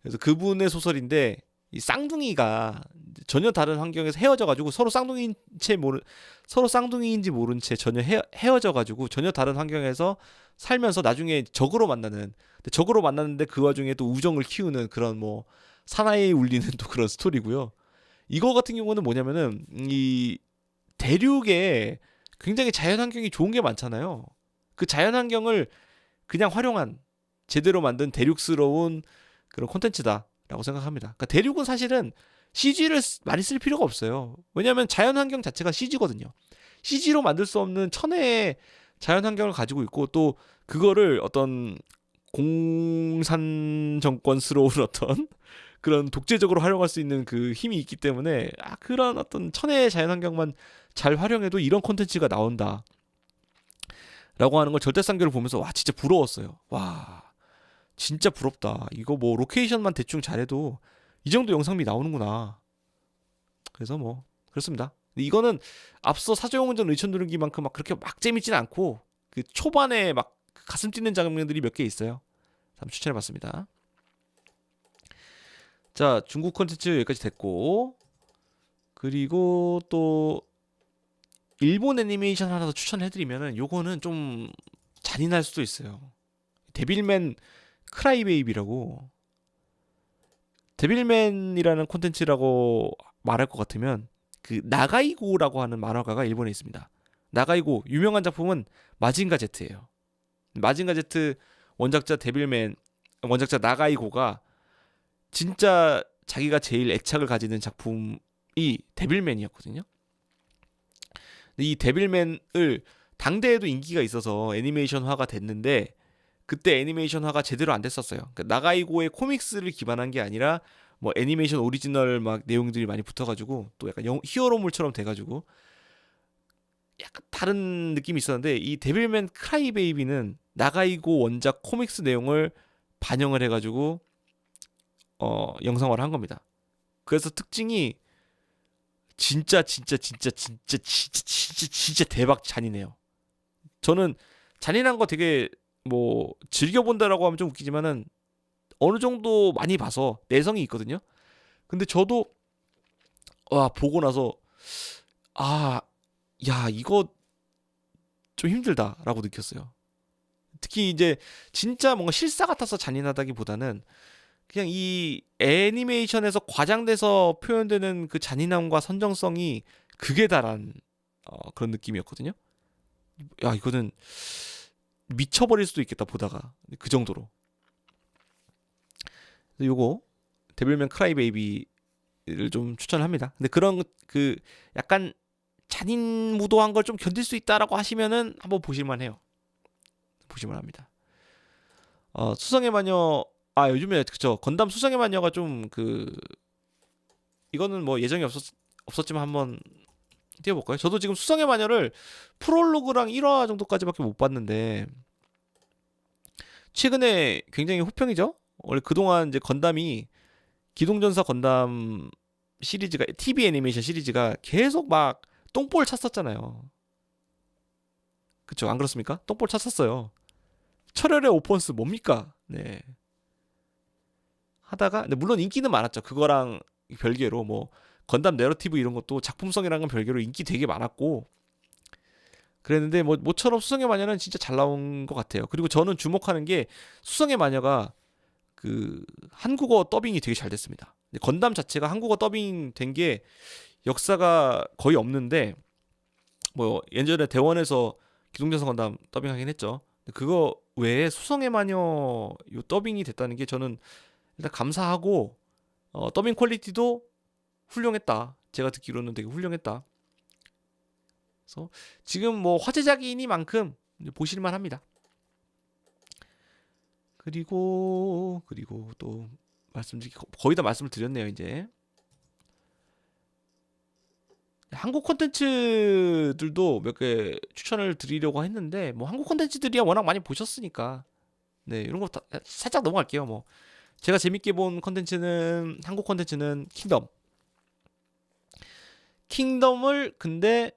그래서 그분의 소설인데 이 쌍둥이가 전혀 다른 환경에서 헤어져가지고 서로 쌍둥이인지 모른 채 전혀 헤어져가지고 전혀 다른 환경에서 살면서 나중에 적으로 만나는. 근데 적으로 만났는데 그 와중에 또 우정을 키우는 그런 뭐 사나이 울리는 또 그런 스토리고요. 이거 같은 경우는 뭐냐면은 이 대륙에 굉장히 자연 환경이 좋은 게 많잖아요. 그 자연 환경을 그냥 활용한 제대로 만든 대륙스러운 그런 콘텐츠다라고 생각합니다. 그러니까 대륙은 사실은 CG를 많이 쓸 필요가 없어요. 왜냐하면 자연 환경 자체가 CG거든요. CG로 만들 수 없는 천혜의 자연 환경을 가지고 있고 또 그거를 어떤 공산 정권스러운 어떤 그런 독재적으로 활용할 수 있는 그 힘이 있기 때문에 그런 어떤 천혜의 자연 환경만 잘 활용해도 이런 콘텐츠가 나온다. 라고 하는 걸 절대쌍교를 보면서 와 진짜 부러웠어요. 와 진짜 부럽다. 이거 뭐 로케이션만 대충 잘해도 이 정도 영상미 나오는구나. 그래서 뭐 그렇습니다. 이거는 앞서 사조영웅전 의천도련기만큼 막 그렇게 막 재밌진 않고 그 초반에 막 가슴 뛰는 장면들이 몇 개 있어요. 한번 추천해봤습니다. 자 중국 콘텐츠 여기까지 됐고 그리고 또 일본 애니메이션 하나 더 추천해드리면은 요거는 좀 잔인할 수도 있어요. 데빌맨 크라이베이비라고. 데빌맨이라는 콘텐츠라고 말할 것 같으면 그 나가이고라고 하는 만화가가 일본에 있습니다. 나가이고 유명한 작품은 마징가 제트예요. 마징가 제트 원작자 데빌맨 원작자 나가이고가 진짜 자기가 제일 애착을 가지는 작품이 데빌맨이었거든요. 근데 이 데빌맨을 당대에도 인기가 있어서 애니메이션화가 됐는데 그때 애니메이션화가 제대로 안 됐었어요. 그러니까 나가이고의 코믹스를 기반한 게 아니라 뭐 애니메이션 오리지널 막 내용들이 많이 붙어가지고 또 약간 히어로물처럼 돼가지고 약간 다른 느낌이 있었는데 이 데빌맨 크라이베이비는 나가이고 원작 코믹스 내용을 반영을 해가지고 영상화를 한 겁니다. 그래서 특징이 진짜 대박 잔인해요. 저는 잔인한 거 되게 뭐 즐겨본다라고 하면 좀 웃기지만은 어느 정도 많이 봐서 내성이 있거든요. 근데 저도 와 보고 나서 아, 야 이거 좀 힘들다라고 느꼈어요. 특히 이제 진짜 뭔가 실사 같아서 잔인하다기보다는 그냥 이 애니메이션에서 과장돼서 표현되는 그 잔인함과 선정성이 극에 달한 그런 느낌이었거든요. 야 이거는 미쳐버릴 수도 있겠다 보다가 그 정도로. 요거 데빌맨 크라이베이비를 좀 추천합니다. 근데 그런 그 약간 잔인 무도한 걸 좀 견딜 수 있다라고 하시면은 한번 보실만해요. 보실만합니다. 수성의 마녀 요즘에 그쵸 건담 수성의 마녀가 좀 그 이거는 뭐 예정이 없었지만 한번 띄워볼까요? 저도 지금 수성의 마녀를 프롤로그랑 1화 정도까지밖에 못 봤는데 최근에 굉장히 호평이죠. 원래 그동안 이제 건담이 기동전사 건담 시리즈가 TV 애니메이션 시리즈가 계속 막 똥볼 찼었잖아요. 그쵸? 안 그렇습니까? 똥볼 찼었어요. 철혈의 오펀스 뭡니까? 네. 하다가 근데 물론 인기는 많았죠. 그거랑 별개로 뭐 건담 내러티브 이런 것도 작품성이랑은 별개로 인기 되게 많았고 그랬는데 뭐 모처럼 수성의 마녀는 진짜 잘 나온 것 같아요. 그리고 저는 주목하는 게 수성의 마녀가 그 한국어 더빙이 되게 잘 됐습니다. 건담 자체가 한국어 더빙 된 게 역사가 거의 없는데 뭐 예전에 대원에서 기동전선 건담 더빙하긴 했죠. 그거 외에 수성의 마녀 요 더빙이 됐다는 게 저는 일단 감사하고 더빙 퀄리티도 훌륭했다. 제가 듣기로는 되게 훌륭했다. 그래서 지금 뭐 화제작이니만큼 보실만 합니다. 그리고 또 말씀드리 거의 다 말씀을 드렸네요. 이제 한국 콘텐츠들도 몇 개 추천을 드리려고 했는데 뭐 한국 콘텐츠들이야 워낙 많이 보셨으니까 네 이런 거 다 살짝 넘어갈게요. 뭐 제가 재밌게 본 콘텐츠는 한국 콘텐츠는 킹덤을 근데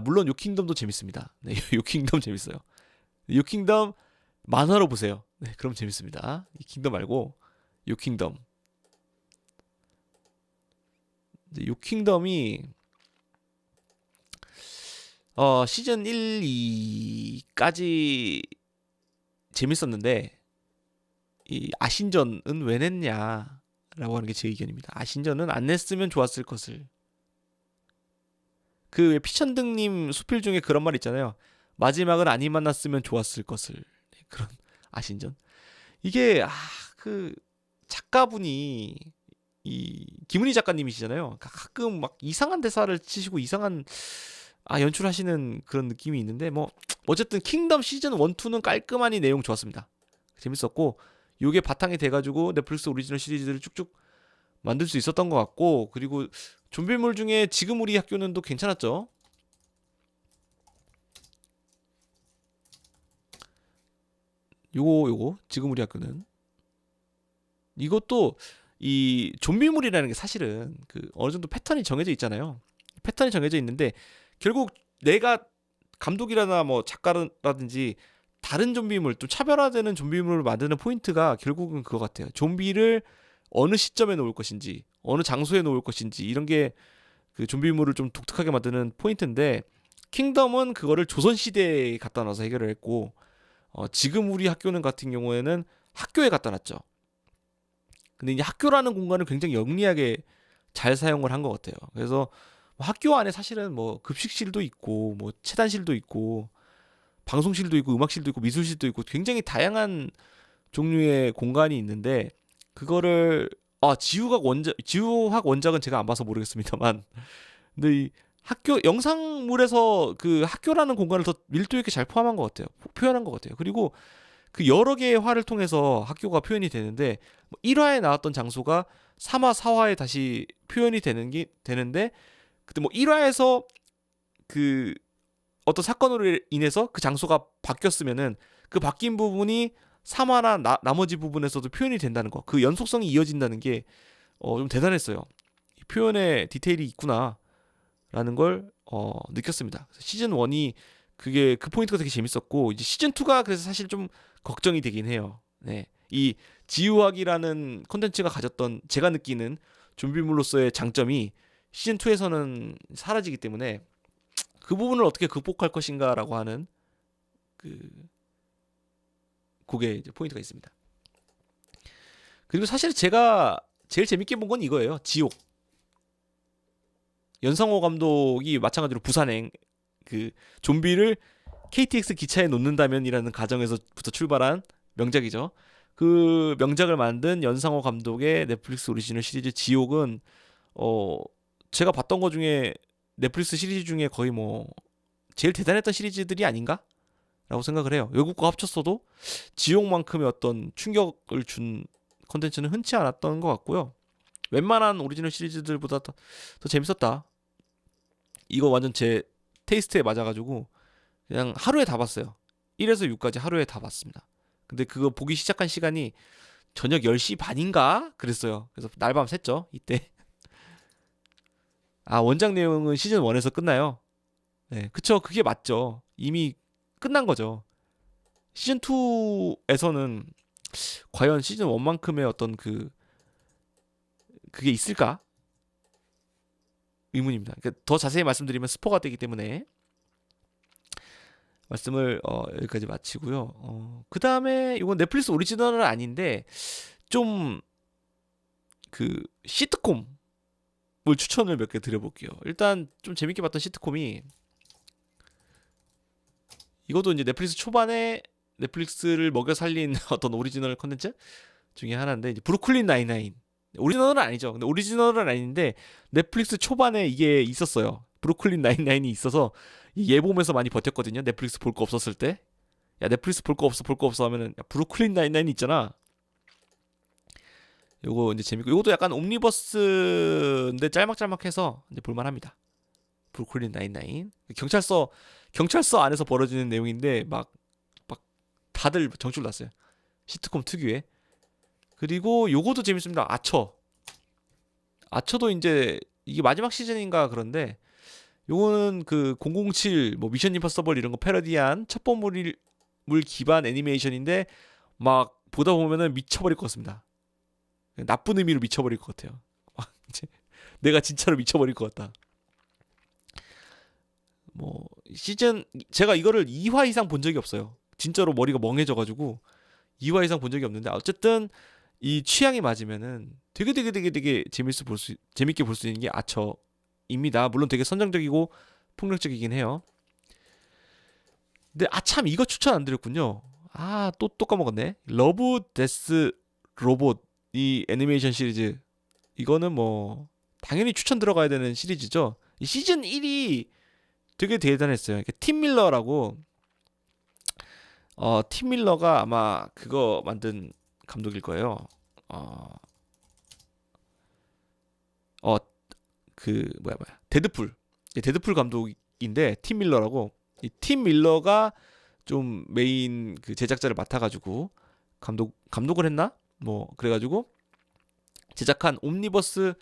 물론 요 킹덤도 재밌습니다. 네, 요 킹덤 재밌어요. 요 킹덤 만화로 보세요. 네, 그럼 재밌습니다. 이 킹덤 말고 요 킹덤. 요 킹덤이 시즌 1, 2까지 재밌었는데 이 아신전은 왜 냈냐라고 하는 게 제 의견입니다. 아신전은 안 냈으면 좋았을 것을. 그 피천등님 수필 중에 그런 말 있잖아요. 마지막은 아니 만났으면 좋았을 것을. 그런 아신전. 이게 그 작가분이 이 김은희 작가님이시잖아요. 그러니까 가끔 막 이상한 대사를 치시고 이상한 연출하시는 그런 느낌이 있는데 뭐 어쨌든 킹덤 시즌 1, 2는 깔끔하니 내용 좋았습니다. 재밌었고 요게 바탕이 돼가지고 넷플릭스 오리지널 시리즈를 쭉쭉 만들 수 있었던 것 같고 그리고 좀비물 중에 지금 우리 학교는 또 괜찮았죠. 요거 지금 우리 학교는 이것도 이 좀비물이라는 게 사실은 그 어느 정도 패턴이 정해져 있잖아요. 패턴이 정해져 있는데 결국 내가 감독이라나 뭐 작가라든지 다른 좀비물 또 차별화되는 좀비물을 만드는 포인트가 결국은 그거 같아요. 좀비를 어느 시점에 놓을 것인지 어느 장소에 놓을 것인지 이런 게 그 좀비물을 좀 독특하게 만드는 포인트인데 킹덤은 그거를 조선시대에 갖다 놔서 해결을 했고 지금 우리 학교는 같은 경우에는 학교에 갖다 놨죠. 근데 이제 학교라는 공간을 굉장히 영리하게 잘 사용을 한 것 같아요. 그래서 학교 안에 사실은 뭐 급식실도 있고 뭐 체단실도 있고 방송실도 있고 음악실도 있고 미술실도 있고 굉장히 다양한 종류의 공간이 있는데 그거를 지우학 원작은 제가 안 봐서 모르겠습니다만, 근데 이 학교 영상물에서 그 학교라는 공간을 더 밀도 있게 잘 포함한 것 같아요. 표현한 것 같아요. 그리고 그 여러 개의 화를 통해서 학교가 표현이 되는데, 1화에 나왔던 장소가 3화, 4화에 다시 표현이 되는데, 그때 뭐 1화에서 그 어떤 사건으로 인해서 그 장소가 바뀌었으면은 그 바뀐 부분이 3화나 나머지 부분에서도 표현이 된다는 거, 그 연속성이 이어진다는 게 좀 대단했어요. 표현에 디테일이 있구나라는 걸 느꼈습니다. 시즌 1이 그게 그 포인트가 되게 재밌었고, 이제 시즌 2가 그래서 사실 좀 걱정이 되긴 해요. 네. 이 지우학이라는 콘텐츠가 가졌던 제가 느끼는 좀비물로서의 장점이 시즌 2에서는 사라지기 때문에 그 부분을 어떻게 극복할 것인가라고 하는 그게 이제 포인트가 있습니다. 그리고 사실 제가 제일 재밌게 본 건 이거예요. 지옥. 연상호 감독이 마찬가지로 부산행 그 좀비를 KTX 기차에 놓는다면이라는 가정에서부터 출발한 명작이죠. 그 명작을 만든 연상호 감독의 넷플릭스 오리지널 시리즈 지옥은 제가 봤던 것 중에 넷플릭스 시리즈 중에 거의 뭐 제일 대단했던 시리즈들이 아닌가라고 생각을 해요. 외국과 합쳤어도 지옥만큼의 어떤 충격을 준 컨텐츠는 흔치 않았던 것 같고요. 웬만한 오리지널 시리즈들보다 더 재밌었다. 이거 완전 제 테이스트에 맞아가지고 그냥 하루에 다 봤어요. 1에서 6까지 하루에 다 봤습니다. 근데 그거 보기 시작한 시간이 저녁 10시 반인가? 그랬어요. 그래서 날밤 샜죠. 이때. 원작 내용은 시즌 1에서 끝나요. 네, 그쵸. 그게 맞죠. 이미 끝난 거죠. 시즌 2에서는 과연 시즌 1만큼의 어떤 그게 있을까? 의문입니다. 그러니까 더 자세히 말씀드리면 스포가 되기 때문에 말씀을 여기까지 마치고요. 그 다음에 이건 넷플릭스 오리지널은 아닌데 좀 그 시트콤을 추천을 몇 개 드려볼게요. 일단 좀 재밌게 봤던 시트콤이, 이것도 이제 넷플릭스 초반에 넷플릭스를 먹여 살린 어떤 오리지널 컨텐츠 중에 하나인데, 이제 브루클린 나인나인. 오리지널은 아니죠. 근데 오리지널은 아닌데 넷플릭스 초반에 이게 있었어요. 브루클린 나인나인이 있어서 예보면서 많이 버텼거든요. 넷플릭스 볼 거 없었을 때. 야, 넷플릭스 볼 거 없어 하면은, 야, 브루클린 나인나인 있잖아. 요거 이제 재밌고, 요것도 약간 옴니버스인데 짤막짤막해서 이제 볼만합니다. 브루클린 나인나인. 경찰서 안에서 벌어지는 내용인데 막 다들 정줄 났어요. 시트콤 특유의. 그리고 요것도 재밌습니다. 아처도 이제 이게 마지막 시즌인가 그런데, 요거는 그 007 뭐 미션 임파서블 이런 거 패러디한 첩보물 기반 애니메이션인데 막 보다 보면은 미쳐버릴 것 같습니다. 나쁜 의미로 미쳐버릴 것 같아요. 이제 내가 진짜로 미쳐버릴 것 같다. 뭐 제가 이거를 2화 이상 본 적이 없어요. 진짜로 머리가 멍해져가지고 2화 이상 본 적이 없는데, 어쨌든 이 취향이 맞으면은 되게 재밌게 볼 수 있는 게 아처입니다. 물론 되게 선정적이고 폭력적이긴 해요. 근데 참 이거 추천 안 드렸군요. 또 까먹었네. 러브 데스 로봇, 이 애니메이션 시리즈, 이거는 뭐 당연히 추천 들어가야 되는 시리즈죠. 이 시즌 1이 되게 대단했어요. 팀 밀러라고, 팀 밀러가 아마 그거 만든 감독일 거예요. 뭐야 데드풀. 데드풀 감독인데 팀 밀러라고, 이 팀 밀러가 좀 메인 그 제작자를 맡아가지고 감독을 했나? 뭐 그래가지고 제작한 옴니버스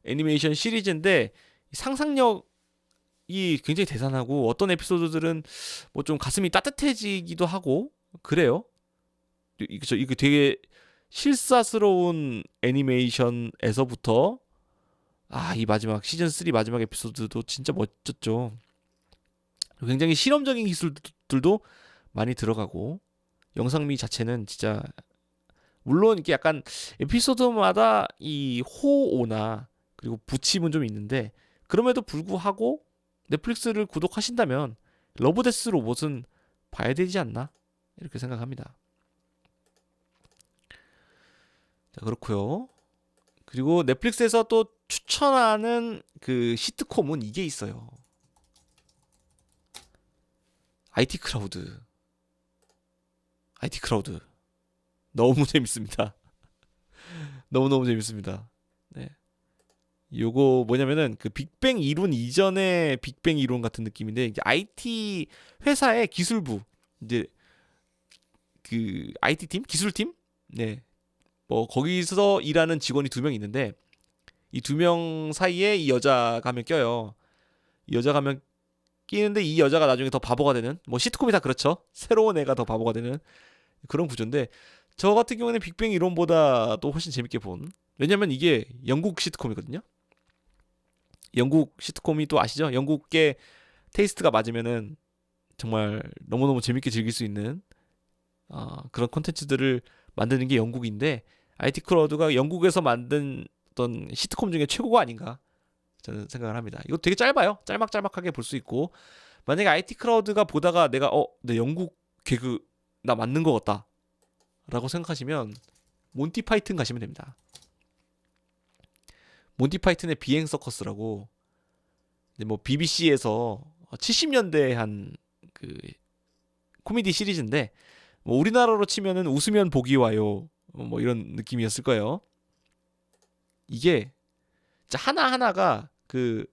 애니메이션 시리즈인데, 상상력이 굉장히 대단하고 어떤 에피소드들은 뭐 좀 가슴이 따뜻해지기도 하고 그래요. 이게 되게 실사스러운 애니메이션에서부터 이 마지막 시즌 3 마지막 에피소드도 진짜 멋졌죠. 굉장히 실험적인 기술들도 많이 들어가고, 영상미 자체는 진짜, 물론 이게 약간 에피소드마다 이 호오나 그리고 부침은 좀 있는데, 그럼에도 불구하고 넷플릭스를 구독하신다면 러브데스 로봇은 봐야 되지 않나, 이렇게 생각합니다. 자, 그렇고요. 그리고 넷플릭스에서 또 추천하는 그 시트콤은 이게 있어요. IT 크라우드. IT 크라우드. 너무 재밌습니다. 너무너무 재밌습니다. 네. 요거 뭐냐면은 그 빅뱅 이론 이전의 빅뱅 이론 같은 느낌인데, 이제 IT 회사의 기술부, 이제 그 IT 팀, 기술팀, 네, 뭐 거기서 일하는 직원이 2명 있는데, 이 2명 사이에 이 여자가 하면 껴요. 이 여자가 하면 끼는데, 이 여자가 나중에 더 바보가 되는, 뭐 시트콤이 다 그렇죠. 새로운 애가 더 바보가 되는 그런 구조인데, 저 같은 경우는 빅뱅 이론보다도 훨씬 재밌게 본. 왜냐면 이게 영국 시트콤이거든요. 영국 시트콤이 또 아시죠? 영국계 테이스트가 맞으면은 정말 너무너무 재밌게 즐길 수 있는 그런 콘텐츠들을 만드는 게 영국인데, IT 크라우드가 영국에서 만든 어떤 시트콤 중에 최고가 아닌가 저는 생각을 합니다. 이거 되게 짧아요. 짤막짤막하게 볼 수 있고, 만약에 IT 크라우드가 보다가 내가 내 영국 개그 나 맞는 것 같다 라고 생각하시면 몬티 파이튼 가시면 됩니다. 몬티 파이튼의 비행 서커스라고, 뭐 BBC에서 70년대에 한 그 코미디 시리즈인데, 뭐 우리나라로 치면은 웃으면 복이 와요 뭐 이런 느낌이었을 거예요. 이게 진짜 하나하나가 그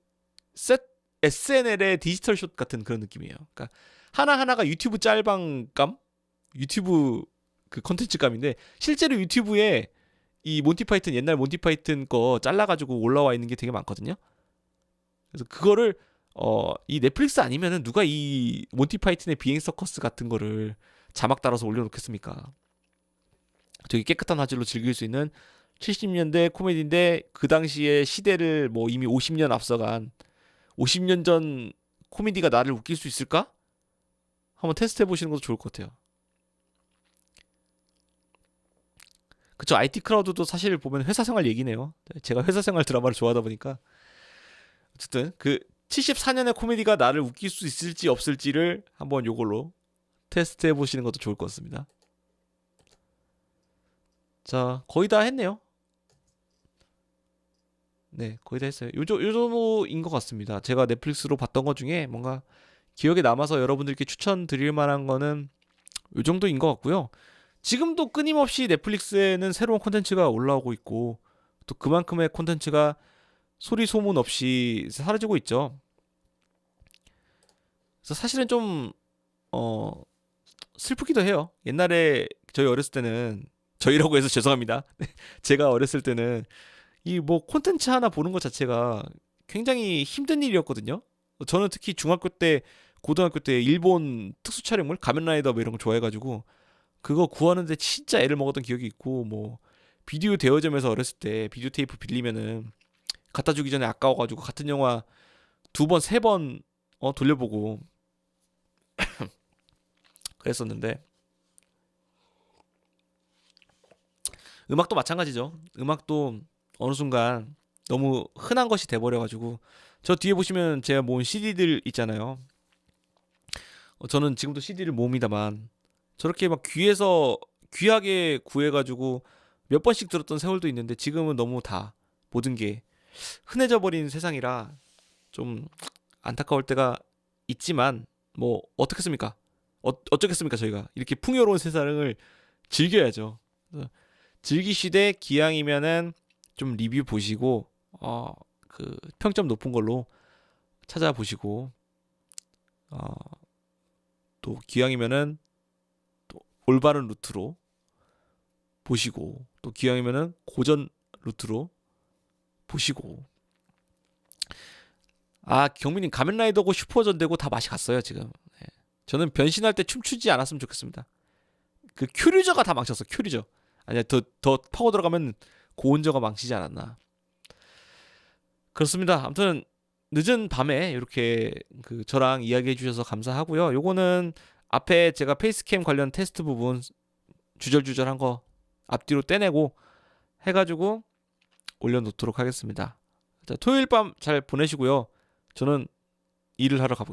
SNL의 디지털 숏 같은 그런 느낌이에요. 그러니까 하나하나가 유튜브 짤방감, 유튜브 그 컨텐츠감인데, 실제로 유튜브에 이 몬티 파이튼, 옛날 몬티 파이튼 거 잘라가지고 올라와 있는 게 되게 많거든요. 그래서 그거를 이 넷플릭스 아니면은 누가 이 몬티 파이튼의 비행 서커스 같은 거를 자막 달아서 올려놓겠습니까? 되게 깨끗한 화질로 즐길 수 있는 70년대 코미디인데, 그 당시의 시대를 뭐 이미 50년 앞서간 50년 전 코미디가 나를 웃길 수 있을까? 한번 테스트 해보시는 것도 좋을 것 같아요. 그쵸. IT 크라우드도 사실 보면 회사 생활 얘기네요. 제가 회사 생활 드라마를 좋아하다 보니까. 어쨌든 그 74년의 코미디가 나를 웃길 수 있을지 없을지를 한번 요걸로 테스트 해보시는 것도 좋을 것 같습니다. 자, 거의 다 했네요. 네, 거의 다 했어요. 요 정도인 것 같습니다. 제가 넷플릭스로 봤던 것 중에 뭔가 기억에 남아서 여러분들께 추천드릴 만한 거는 요 정도인 것 같고요. 지금도 끊임없이 넷플릭스에는 새로운 콘텐츠가 올라오고 있고, 또 그만큼의 콘텐츠가 소리 소문 없이 사라지고 있죠. 그래서 사실은 좀 슬프기도 해요. 옛날에 저희 어렸을 때는, 저희라고 해서 죄송합니다. 제가 어렸을 때는 이 뭐 콘텐츠 하나 보는 것 자체가 굉장히 힘든 일이었거든요. 저는 특히 중학교 때, 고등학교 때 일본 특수 촬영물, 가면라이더 뭐 이런 거 좋아해가지고 그거 구하는데 진짜 애를 먹었던 기억이 있고, 뭐 비디오 대여점에서 어렸을 때 비디오 테이프 빌리면은 갖다 주기 전에 아까워가지고 같은 영화 2번, 3번 돌려보고 그랬었는데, 음악도 마찬가지죠. 음악도 어느 순간 너무 흔한 것이 돼버려가지고, 저 뒤에 보시면 제가 모은 CD들 있잖아요. 저는 지금도 CD를 모읍니다만, 저렇게 막 귀하게 구해가지고 몇 번씩 들었던 세월도 있는데, 지금은 너무 다 모든 게 흔해져 버린 세상이라 좀 안타까울 때가 있지만, 뭐 어떻겠습니까? 어쩌겠습니까? 저희가 이렇게 풍요로운 세상을 즐겨야죠. 즐기시되 기왕이면은 좀 리뷰 보시고 그 평점 높은 걸로 찾아보시고, 어, 또 기왕이면은 또 올바른 루트로 보시고, 또 기왕이면은 고전 루트로 보시고. 경민님, 가면라이더고 슈퍼전되고 다 맛이 갔어요 지금. 네. 저는 변신할 때 춤추지 않았으면 좋겠습니다. 그 큐류저가 다 망쳤어. 큐류저. 아니야, 더 파고 들어가면 고온저가 망치지 않았나. 그렇습니다. 아무튼 늦은 밤에 이렇게 그 저랑 이야기해 주셔서 감사하고요. 요거는 앞에 제가 페이스캠 관련 테스트 부분 주절주절한 거 앞뒤로 떼내고 해가지고 올려놓도록 하겠습니다. 자, 토요일 밤 잘 보내시고요. 저는 일을 하러 가보겠습니다.